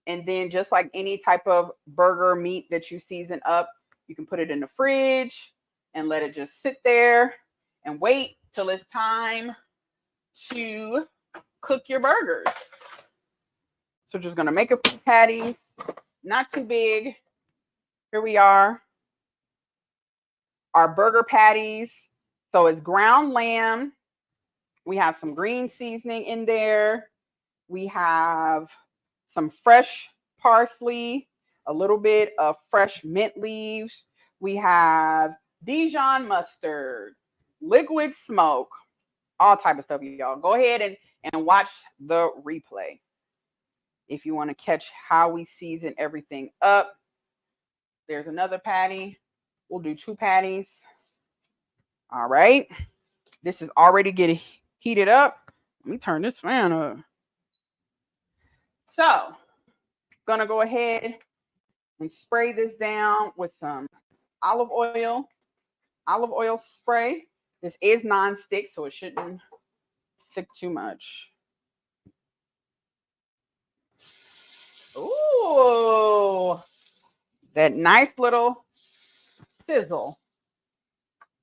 and then just like any type of burger meat that you season up, you can put it in the fridge and let it just sit there and wait till it's time to cook your burgers. So just going to make a few patties, not too big. Here we are. Our burger patties. So it's ground lamb. We have some green seasoning in there. We have some fresh parsley, a little bit of fresh mint leaves. We have Dijon mustard, liquid smoke, all type of stuff, y'all. Go ahead and watch the replay if you want to catch how we season everything up. There's another patty. We'll do 2 patties. All right. This is already getting heated up. Let me turn this fan up. So, gonna go ahead and spray this down with some olive oil spray. This is non-stick, so it shouldn't stick too much. Ooh, that nice little sizzle.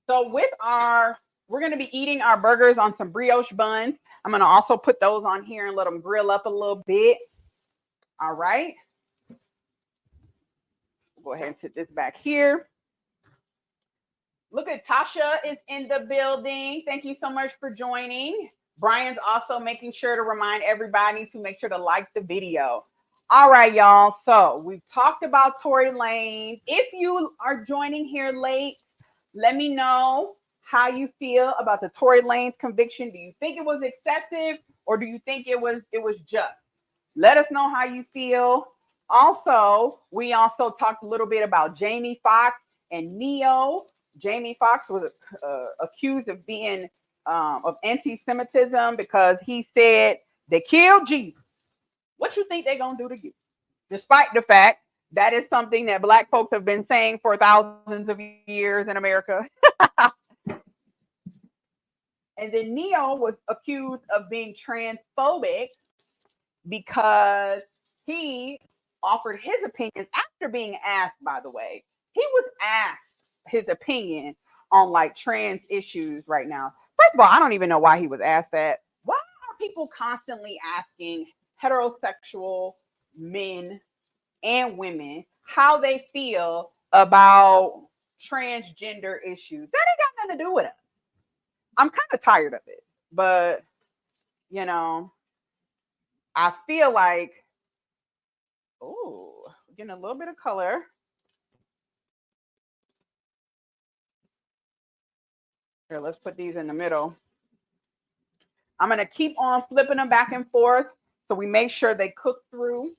So we're going to be eating our burgers on some brioche buns. I'm going to also put those on here and let them grill up a little bit. All right. Go ahead and sit this back here. Look at Tasha is in the building. Thank you so much for joining. Brian's also making sure to remind everybody to make sure to like the video. All right, y'all. So we've talked about Tory Lanez. If you are joining here late, let me know how you feel about the Tory Lanez conviction. Do you think it was excessive, or do you think it was just? Let us know how you feel. Also, we also talked a little bit about Jamie Foxx and Neo. Jamie Foxx was accused of being of anti-Semitism because he said they killed Jesus. What you think they're gonna do to you? Despite the fact that is something that Black folks have been saying for thousands of years in America. And then Neo was accused of being transphobic because he offered his opinions after being asked, by the way. He was asked his opinion on like trans issues right now. First of all, I don't even know why he was asked that. Why are people constantly asking heterosexual men and women how they feel about transgender issues? That ain't got nothing to do with it. I'm kind of tired of it, but you know, I feel like, oh, getting a little bit of color. Here, let's put these in the middle. I'm going to keep on flipping them back and forth so we make sure they cook through.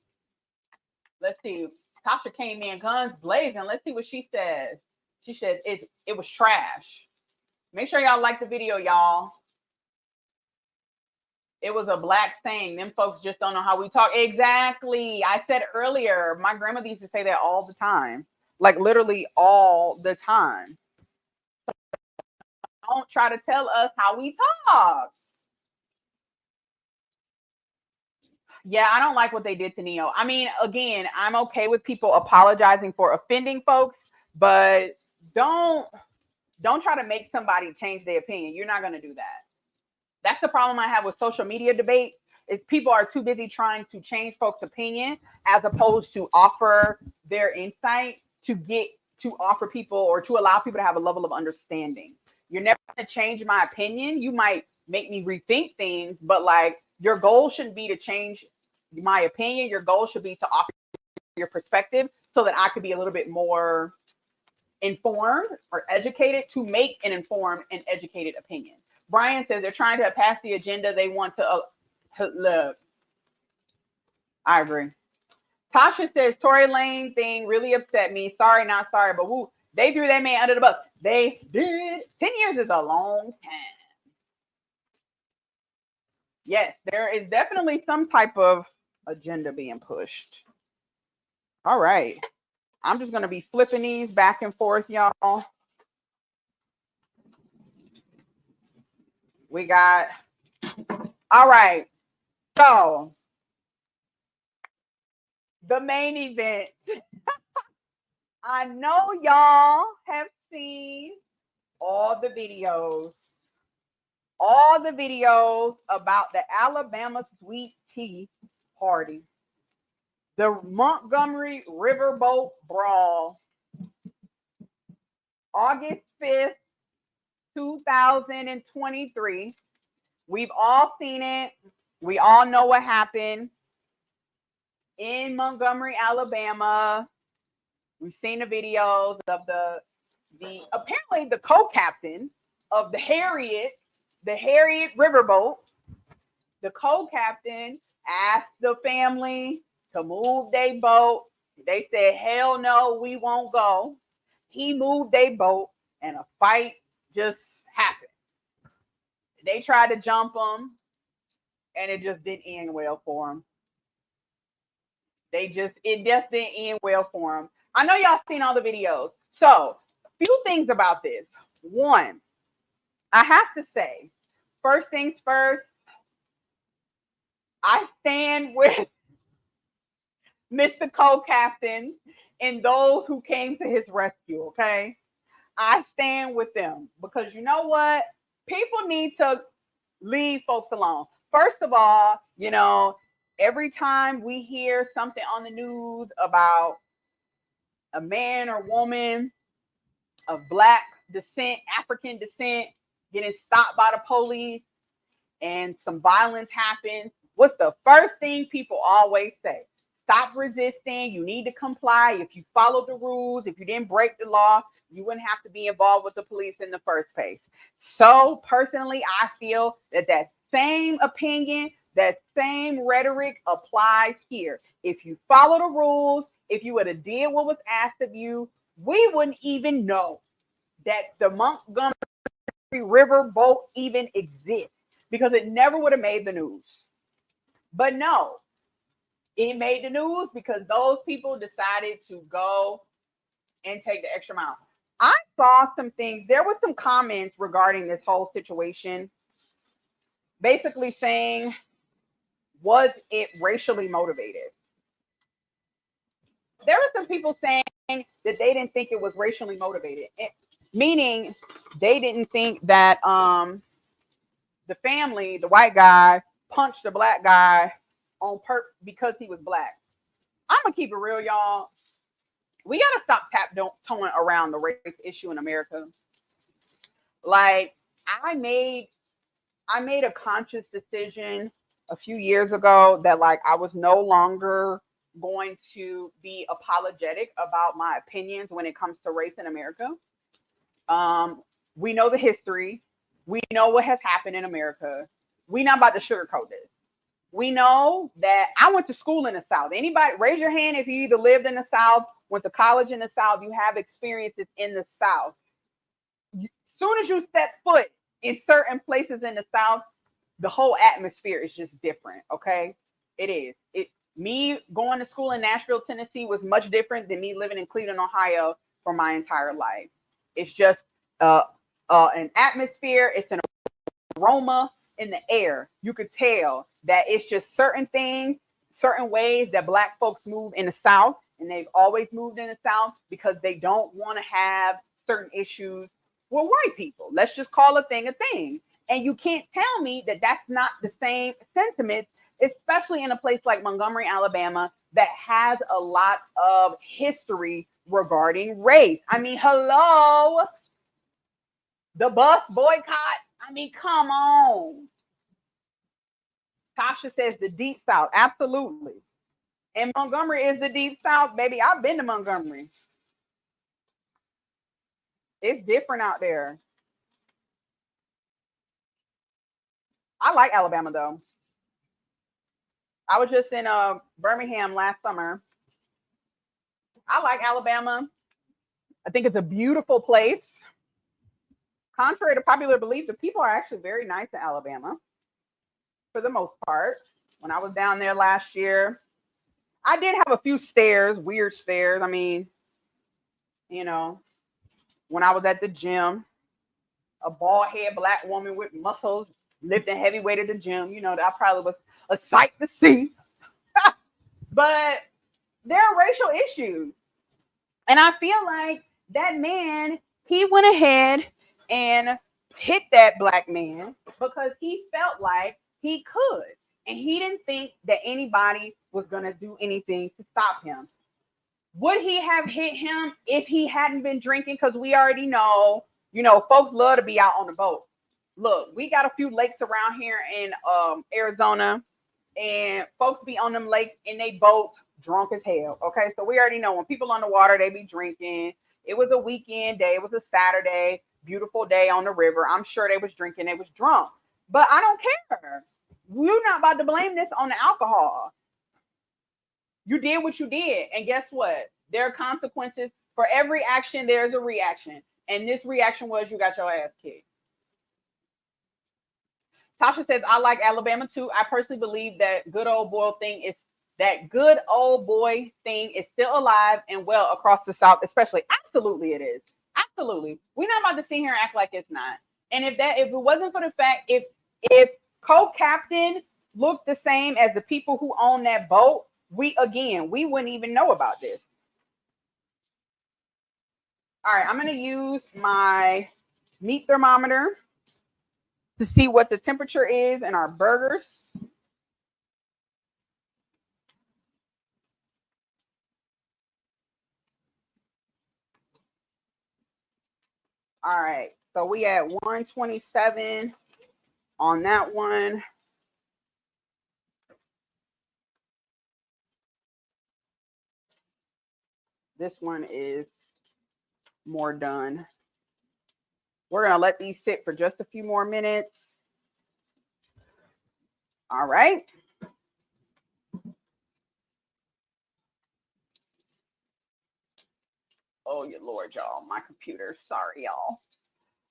Let's see. Tasha came in guns blazing. Let's see what she says. She said it was trash. Make sure y'all like the video, y'all. It was a black saying. Them folks just don't know how we talk. Exactly. I said earlier, my grandmother used to say that all the time. Like literally all the time. Don't try to tell us how we talk. Yeah, I don't like what they did to Neo. I mean, again, I'm okay with people apologizing for offending folks, but don't try to make somebody change their opinion. You're not going to do that. That's the problem I have with social media debate is people are too busy trying to change folks' opinion as opposed to offer their insight to offer people or to allow people to have a level of understanding. You're never going to change my opinion. You might make me rethink things, but like your goal shouldn't be to change my opinion. Your goal should be to offer your perspective so that I could be a little bit more informed or educated to make an informed and educated opinion. Brian says they're trying to pass the agenda they want to look. I agree. Tasha says Tory Lane thing really upset me. Sorry, not sorry, but woo, they threw that man under the bus. They did. 10 years is a long time. Yes, there is definitely some type of agenda being pushed. All right. I'm just going to be flipping these back and forth, y'all. We got, all right. So, the main event. I know y'all have seen all the videos about the Alabama Sweet Tea Party, the Montgomery Riverboat Brawl, August 5th, 2023. We've all seen it. We all know what happened in Montgomery, Alabama. We've seen the videos of the apparently the co-captain of the Harriet Riverboat. The co-captain asked the family to move their boat. They said, hell no, we won't go. He moved their boat and a fight just happened. They tried to jump him and it just didn't end well for him. It just didn't end well for him. I know y'all seen all the videos. So, a few things about this. One, I have to say, first things first, I stand with Mr. Co-Captain and those who came to his rescue, okay? I stand with them because you know what? People need to leave folks alone. First of all, you know, every time we hear something on the news about a man or woman of Black descent, African descent, getting stopped by the police and some violence happens, what's the first thing people always say? Stop resisting. You need to comply. If you follow the rules, if you didn't break the law, you wouldn't have to be involved with the police in the first place. So personally, I feel that same opinion, that same rhetoric applies here. If you follow the rules, if you would have did what was asked of you, we wouldn't even know that the Montgomery River boat even exists because it never would have made the news. But no, it made the news because those people decided to go and take the extra mile. I saw some things. There were some comments regarding this whole situation basically saying, was it racially motivated? There were some people saying that they didn't think it was racially motivated, meaning they didn't think that the family, the white guy, punched the black guy on purpose because he was black. I'm gonna keep it real, y'all. We gotta stop toeing around the race issue in America. Like I made a conscious decision a few years ago that like I was no longer going to be apologetic about my opinions when it comes to race in America. We know the history. We know what has happened in America. We not about to sugarcoat this. We know that I went to school in the South. Anybody, raise your hand if you either lived in the South, went to college in the South, you have experiences in the South. As soon as you step foot in certain places in the South, the whole atmosphere is just different. Okay, it is. Me going to school in Nashville, Tennessee was much different than me living in Cleveland, Ohio for my entire life. It's just an atmosphere. It's an aroma in the air. You could tell that it's just certain things, certain ways that Black folks move in the South, and they've always moved in the South because they don't want to have certain issues with white people. Let's just call a thing a thing. And you can't tell me that that's not the same sentiment, especially in a place like Montgomery, Alabama, that has a lot of history regarding race. I mean, hello, the bus boycott. I mean, come on. Tasha says the deep South. Absolutely. And Montgomery is the deep South, baby. I've been to Montgomery. It's different out there. I like Alabama, though. I was just in Birmingham last summer. I like Alabama. I think it's a beautiful place. Contrary to popular belief, the people are actually very nice in Alabama for the most part. When I was down there last year, I did have a few stares, weird stares. I mean, you know, when I was at the gym, a bald head Black woman with muscles lifting heavy weight at the gym, you know, that probably was a sight to see. But there are racial issues. And I feel like that man, he went ahead and hit that Black man because he felt like he could. And he didn't think that anybody was going to do anything to stop him. Would he have hit him if he hadn't been drinking? Because we already know, you know, folks love to be out on the boat. Look, we got a few lakes around here in Arizona, and folks be on them lakes in they boats drunk as hell. Okay, so we already know when people on the water, they be drinking. It was a weekend day. It was a Saturday, beautiful day on the river. I'm sure they was drinking. They was drunk. But I don't care. We're not about to blame this on the alcohol. You did what you did. And guess what? There are consequences. For every action, there's a reaction. And this reaction was you got your ass kicked. Tasha says, I like Alabama too. I personally believe that good old boy thing is still alive and well across the South, especially. Absolutely it is. Absolutely. We're not about to sit here and act like it's not. And if it wasn't for the fact, if co-captain looked the same as the people who own that boat, we wouldn't even know about this. All right, I'm going to use my meat thermometer to see what the temperature is in our burgers. All right, so we at 127 on that one. This one is more done. We're going to let these sit for just a few more minutes. All right. Oh, your Lord, y'all. My computer. Sorry, y'all.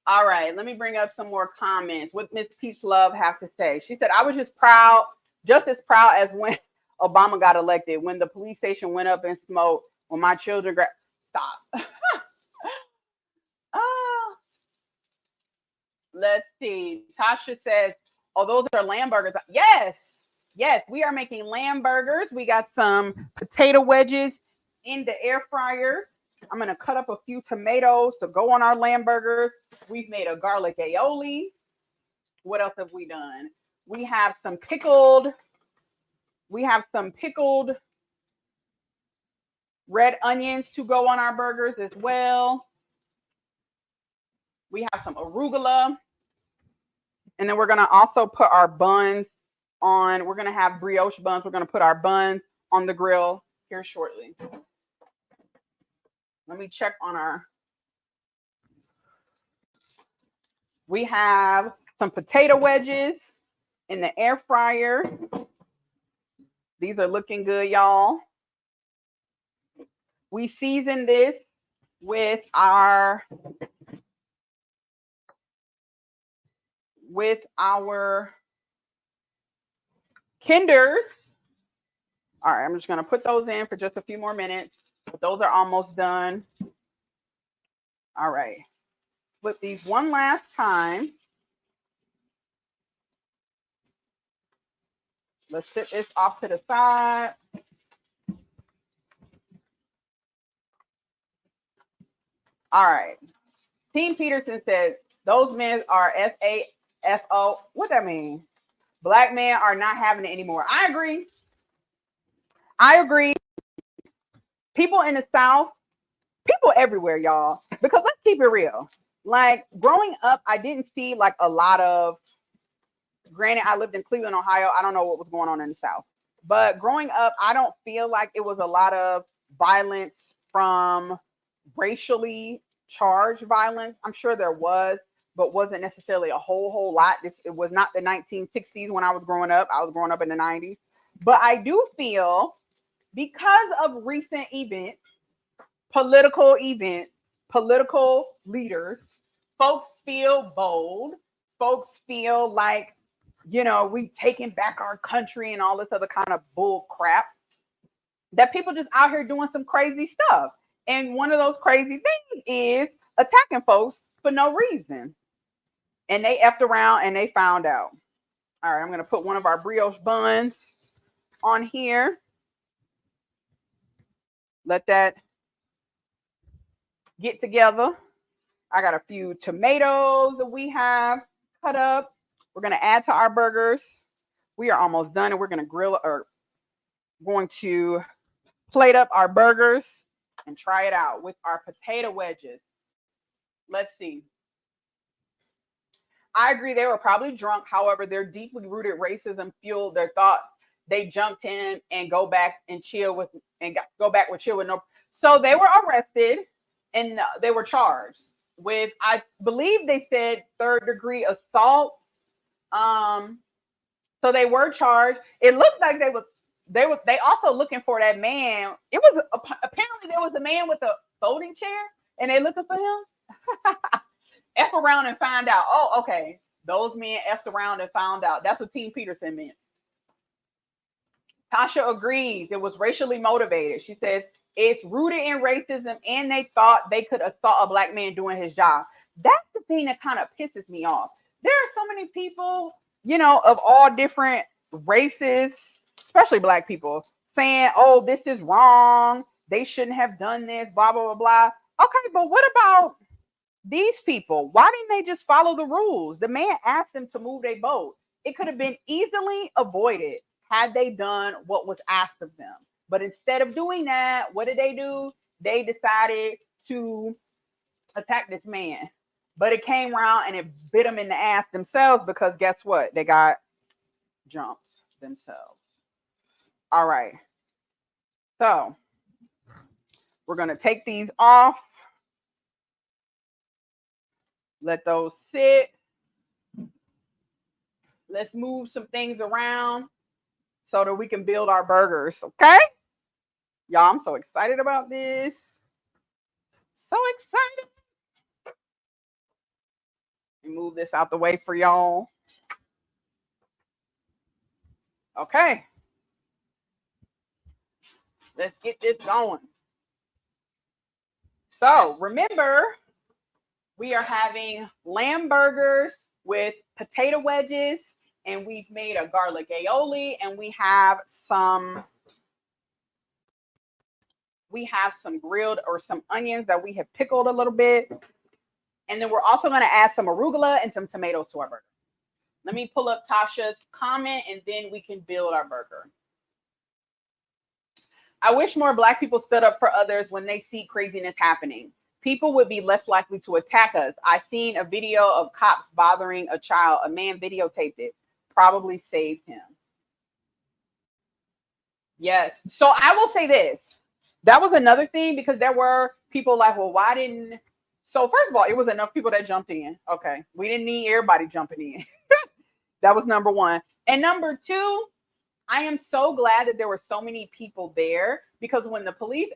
All right. Let me bring up some more comments. What Miss Peach Love have to say? She said, I was just as proud as when Obama got elected, when the police station went up in smoke, when my children Stop. Let's see. Tasha says, Oh, those are lamb burgers. Yes. Yes, we are making lamb burgers. We got some potato wedges in the air fryer. I'm going to cut up a few tomatoes to go on our lamb burgers. We've made a garlic aioli. What else have we done? We have some pickled red onions to go on our burgers as well. We have some arugula. And then we're going to also put our buns on. We're going to have brioche buns. We're going to put our buns on the grill here shortly. Let me check on our. We have some potato wedges in the air fryer. These are looking good, y'all. We season this with our Kinders. All right, I'm just going to put those in for just a few more minutes. Those are almost done. All right. Flip these one last time. Let's sit this off to the side. All right. Team Peterson said, those men are FAFO. What that mean? Black men are not having it anymore. I agree. People in the South, people everywhere, y'all. Because let's keep it real. Like growing up, I didn't see like a lot of, granted, I lived in Cleveland, Ohio. I don't know what was going on in the South. But growing up, I don't feel like it was a lot of violence from racially charged violence. I'm sure there was, but wasn't necessarily a whole lot. It was not the 1960s when I was growing up. I was growing up in the 90s. But I do feel because of recent events, political leaders, folks feel bold. Folks feel like, you know, we taking back our country and all this other kind of bull crap. That people just out here doing some crazy stuff. And one of those crazy things is attacking folks for no reason. And they effed around and they found out. All right, I'm going to put one of our brioche buns on here. Let that get together. I got a few tomatoes that we have cut up. We're going to add to our burgers. We are almost done and we're going to plate up our burgers and try it out with our potato wedges. Let's see. I agree they were probably drunk. However, their deeply rooted racism fueled their thoughts. They jumped in and go back with chill with no. So they were arrested and they were charged with, I believe they said 3rd-degree assault. So they were charged. It looked like they also looking for that man. It was apparently there was a man with a folding chair and they looking for him. F around and find out. Oh, okay. Those men effed around and found out. That's what Team Peterson meant. Tasha agrees it was racially motivated. She says it's rooted in racism and they thought they could assault a black man doing his job. That's the thing that kind of pisses me off. There are so many people, you know, of all different races, especially black people, saying, oh, this is wrong. They shouldn't have done this, blah, blah, blah, blah. Okay, but what about these people? Why didn't they just follow the rules? The man asked them to move their boat. It could have been easily avoided had they done what was asked of them. But instead of doing that, what did they do? They decided to attack this man. But it came around and it bit them in the ass themselves because guess what? They got jumped themselves. All right. So we're going to take these off. Let those sit. Let's move some things around so that we can build our burgers. Okay? Y'all, I'm so excited about this. So excited. Move this out the way for y'all. Okay. Let's get this going. So remember, we are having lamb burgers with potato wedges and we've made a garlic aioli, and we have some grilled or some onions that we have pickled a little bit. And then we're also going to add some arugula and some tomatoes to our burger. Let me pull up Tasha's comment and then we can build our burger. I wish more Black people stood up for others when they see craziness happening. People would be less likely to attack us. I seen a video of cops bothering a child. A man videotaped it. Probably saved him. Yes. So I will say this. That was another thing, because there were people like, well, why didn't... So first of all, it was enough people that jumped in. Okay. We didn't need everybody jumping in. That was number one. And number two, I am so glad that there were so many people there, because when the police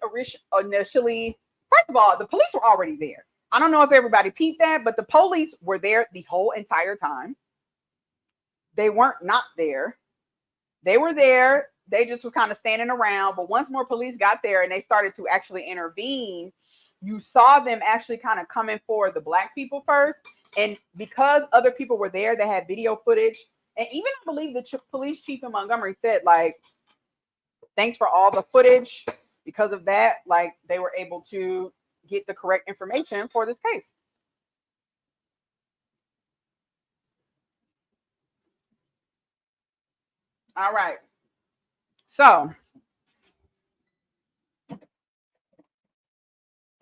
initially, first of all, the police were already there. I don't know if everybody peeped that, but the police were there the whole entire time. They weren't not there. They were there. They just was kind of standing around. But once more police got there and they started to actually intervene, you saw them actually kind of coming for the Black people first. And because other people were there, they had video footage. And even I believe the police chief in Montgomery said, like, thanks for all the footage. Because of that, like, they were able to get the correct information for this case. All right. So,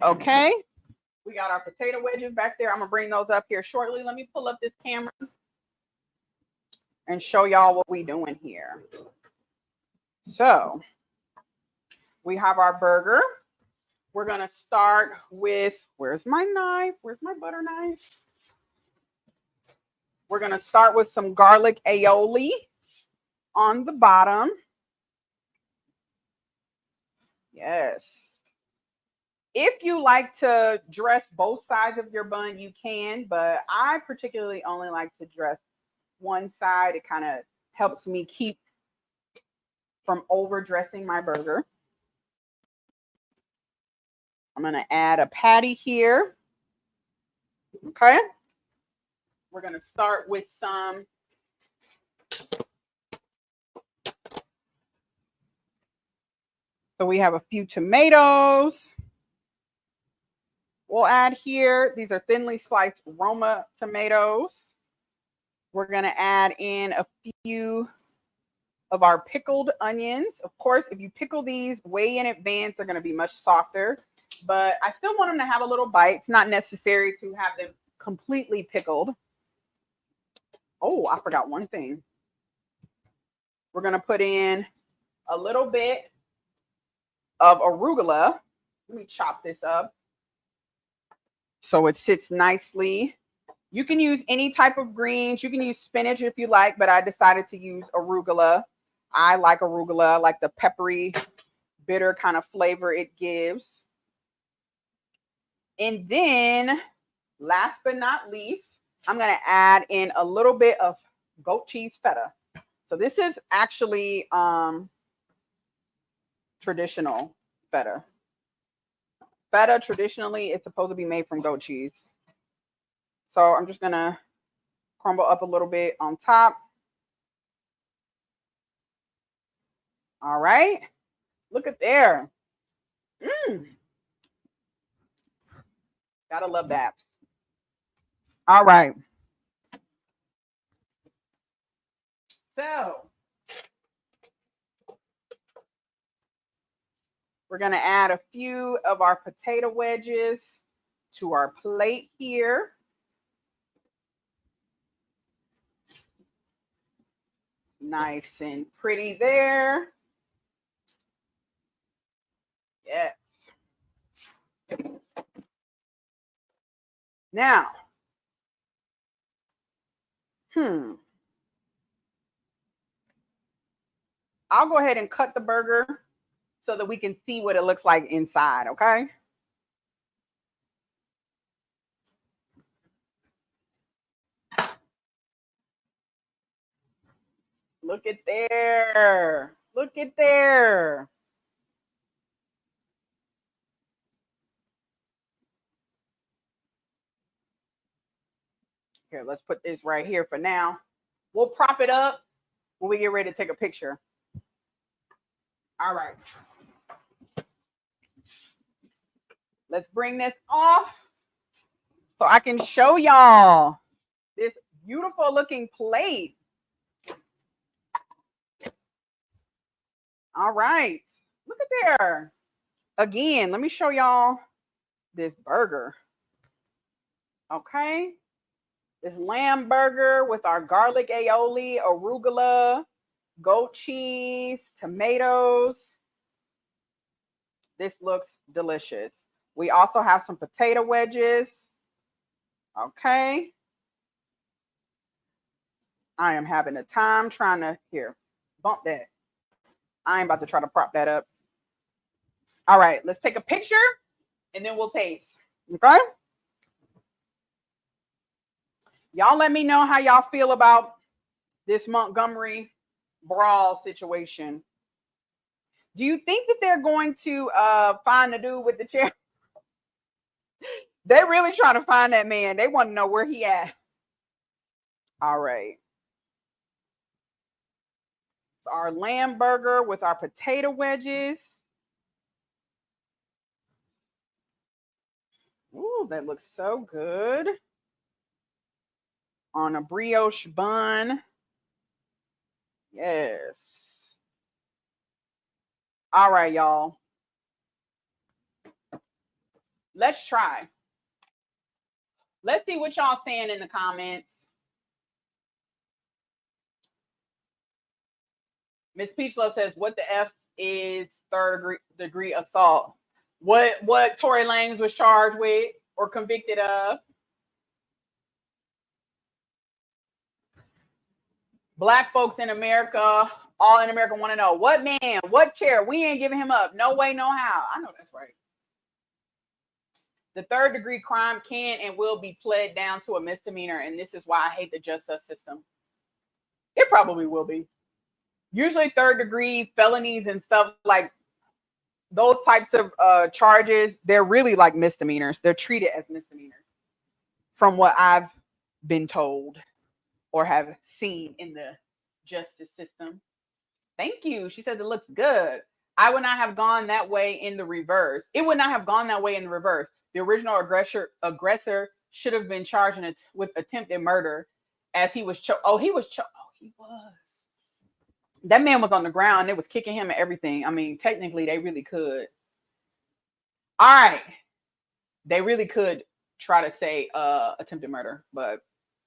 okay. We got our potato wedges back there. I'm going to bring those up here shortly. Let me pull up this camera and show y'all what we're doing here. So, we have our burger. We're going to start with, where's my knife? Where's my butter knife? We're going to start with some garlic aioli on the bottom. Yes. If you like to dress both sides of your bun, you can, but I particularly only like to dress one side. It kind of helps me keep from over dressing my burger. I'm going to add a patty here. Okay. We're going to start with some so we have a few tomatoes. We'll add here. These are thinly sliced Roma tomatoes. We're going to add in a few of our pickled onions. Of course, if you pickle these way in advance, they're going to be much softer. But I still want them to have a little bite. It's not necessary to have them completely pickled. Oh, I forgot one thing. We're going to put in a little bit of arugula. Let me chop this up so it sits nicely. You can use any type of greens. You can use spinach if you like, but I decided to use arugula. I like arugula. I like the peppery, bitter kind of flavor it gives. And then, last but not least, I'm going to add in a little bit of goat cheese feta. So this is actually traditional feta. Feta, traditionally, it's supposed to be made from goat cheese. So I'm just going to crumble up a little bit on top. All right. Look at there. Gotta love that. All right. So we're going to add a few of our potato wedges to our plate here. Nice and pretty there. Yes. Now, I'll go ahead and cut the burger so that we can see what it looks like inside, okay? Look at there. Look at there. Here, let's put this right here for now. We'll prop it up when we get ready to take a picture. All right. Let's bring this off so I can show y'all this beautiful looking plate. All right. Look at there. Again, let me show y'all this burger. Okay. This lamb burger with our garlic aioli, arugula, goat cheese, tomatoes. This looks delicious. We also have some potato wedges. Okay. I am having a time trying to, here, bump that. I am about to try to prop that up. All right, let's take a picture and then we'll taste. Okay. Y'all let me know how y'all feel about this Montgomery brawl situation. Do you think that they're going to find the dude with the chair? They're really trying to find that man. They want to know where he at. All right. Our lamb burger with our potato wedges. Ooh, that looks so good. On a brioche bun. Yes. All right, y'all. Let's try. Let's see what y'all saying in the comments. Miss Peachlove says, what the F is third degree assault? What Tory Lanez was charged with or convicted of? Black folks in America, all in America want to know, what man, what chair? We ain't giving him up. No way, no how. I know that's right. The third degree crime can and will be pled down to a misdemeanor, and this is why I hate the justice system. It probably will be. Usually third degree felonies and stuff like those types of charges, they're really like misdemeanors. They're treated as misdemeanors from what I've been told or have seen in the justice system. Thank you. She says it looks good. I would not have gone that way in the reverse. It would not have gone that way in the reverse. The original aggressor should have been charged with attempted murder as he was he was. That man was on the ground. They was kicking him and everything. I mean, technically, they really could. All right. They really could try to say attempted murder, but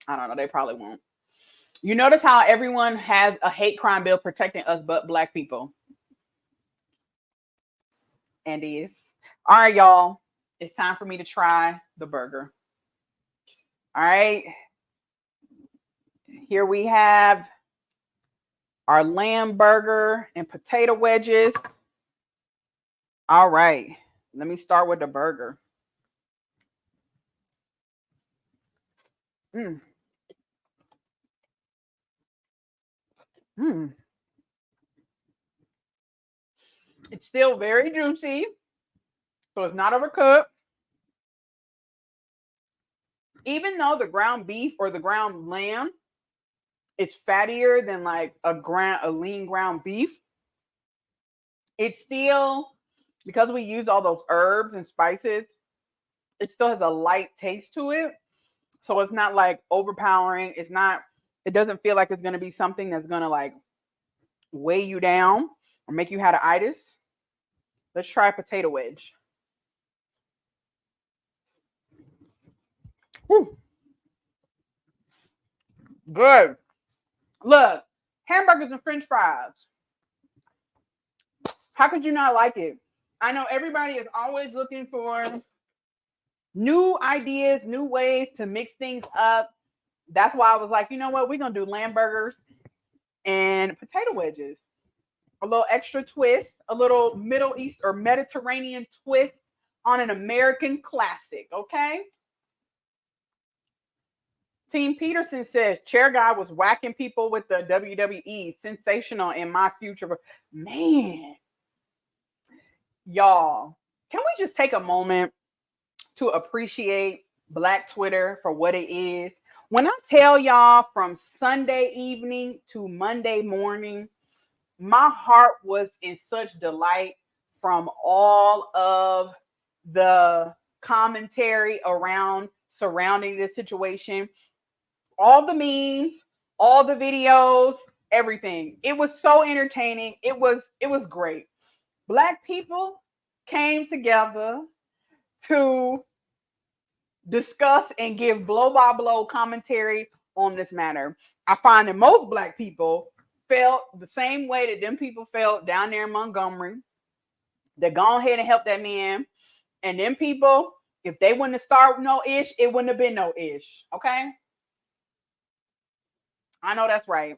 I don't know. They probably won't. You notice how everyone has a hate crime bill protecting us but Black people. And is. All right, y'all. It's time for me to try the burger. All right. Here we have our lamb burger and potato wedges. All right. Let me start with the burger. Mm. Mm. It's still very juicy, so it's not overcooked. Even though the ground beef or the ground lamb is fattier than like a lean ground beef, it's still, because we use all those herbs and spices, it still has a light taste to it. So it's not like overpowering. It doesn't feel like it's going to be something that's going to like weigh you down or make you have itis. Let's try a potato wedge. Whew. Good. Look, hamburgers and French fries. How could you not like it? I know everybody is always looking for new ideas, new ways to mix things up. That's why I was like, you know what? We're going to do lamb burgers and potato wedges. A little extra twist, a little Middle East or Mediterranean twist on an American classic, okay? Team Peterson says, Chair Guy was whacking people with the WWE. Sensational in my future. Man, y'all, can we just take a moment to appreciate Black Twitter for what it is? When I tell y'all from Sunday evening to Monday morning, my heart was in such delight from all of the commentary around surrounding this situation, all the memes, all the videos, everything. It was so entertaining. It was great. Black people came together to discuss and give blow by blow commentary on this matter. I find that most Black people felt the same way that them people felt down there in Montgomery. They go ahead and help that man. And them people, if they wouldn't have started no ish, it wouldn't have been no ish. Okay? I know that's right.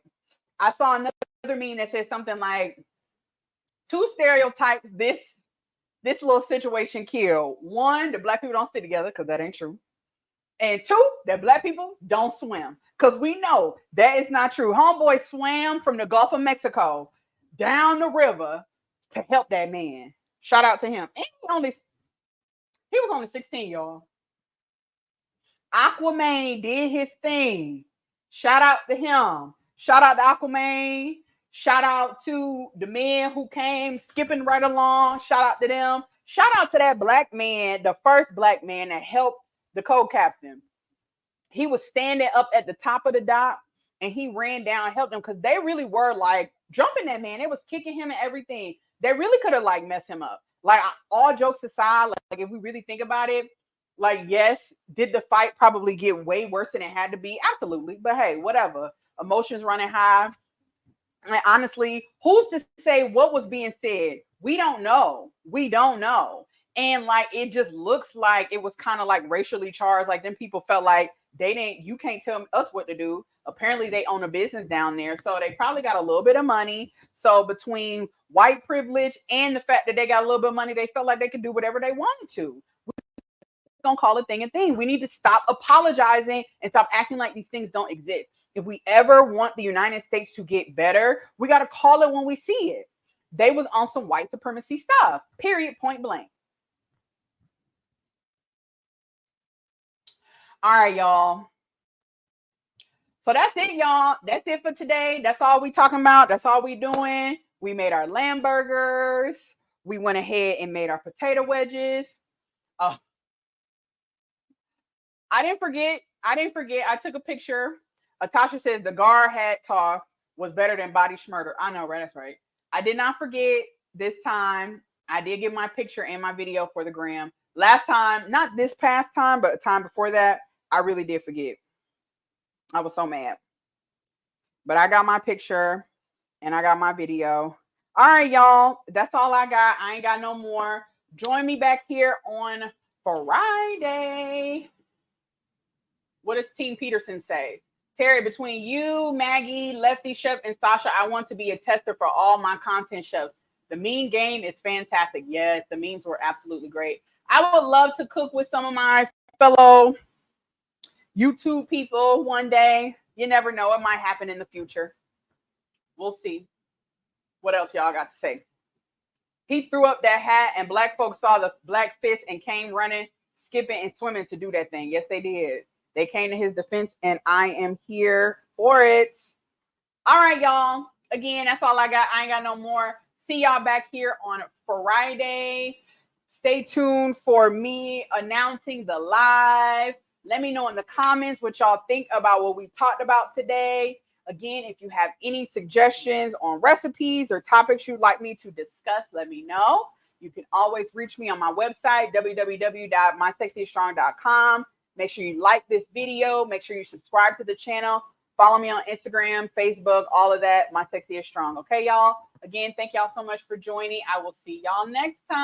I saw another meme that said something like two stereotypes this little situation killed. One, that Black people don't stick together, because that ain't true. And two, that Black people don't swim, because we know that is not true. Homeboy swam from the Gulf of Mexico down the river to help that man. Shout out to him. And he was only 16, y'all. Aquaman did his thing. Shout out to him. Shout out to Aquaman. Shout out to the men who came skipping right along. Shout out to them. Shout out to that Black man, the first Black man that helped the co-captain. He was standing up at the top of the dock and he ran down and helped them, because they really were like jumping that man. They was kicking him and everything. They really could have like messed him up. Like, all jokes aside, like if we really think about it, like, yes, did the fight probably get way worse than it had to be? Absolutely. But hey, whatever. Emotions running high. And honestly, who's to say what was being said? We don't know. We don't know. And like, it just looks like it was kind of like racially charged. Like, them people felt like you can't tell us what to do. Apparently they own a business down there. So they probably got a little bit of money. So between white privilege and the fact that they got a little bit of money, they felt like they could do whatever they wanted to. Gonna call a thing a thing. We need to stop apologizing and stop acting like these things don't exist. If we ever want the United States to get better, we got to call it when we see it. They was on some white supremacy stuff, period, point blank. All right, y'all. So that's it, y'all. That's it for today. That's all we talking about. That's all we doing. We made our lamb burgers. We went ahead and made our potato wedges. Oh, I didn't forget. I took a picture. Atasha says the Gar hat toss was better than body schmurder. I know, right? That's right. I did not forget this time. I did get my picture and my video for the gram. Last time, not this past time, but a time before that, I really did forget. I was so mad. But I got my picture and I got my video. All right, y'all. That's all I got. I ain't got no more. Join me back here on Friday. What does Team Peterson say? Terry, between you, Maggie, Lefty Chef, and Sasha, I want to be a tester for all my content chefs. The meme game is fantastic. Yes, the memes were absolutely great. I would love to cook with some of my fellow YouTube people one day. You never know. It might happen in the future. We'll see. What else y'all got to say? He threw up that hat and Black folks saw the black fist and came running, skipping, and swimming to do that thing. Yes, they did. They came to his defense, and I am here for it. All right, y'all. Again, that's all I got. I ain't got no more. See y'all back here on Friday. Stay tuned for me announcing the live. Let me know in the comments what y'all think about what we talked about today. Again, if you have any suggestions on recipes or topics you'd like me to discuss, let me know. You can always reach me on my website, www.mysexystrong.com. Make sure you like this video. Make sure you subscribe to the channel. Follow me on Instagram, Facebook, all of that. My Sexy is Strong. Okay, y'all? Again, thank y'all so much for joining. I will see y'all next time.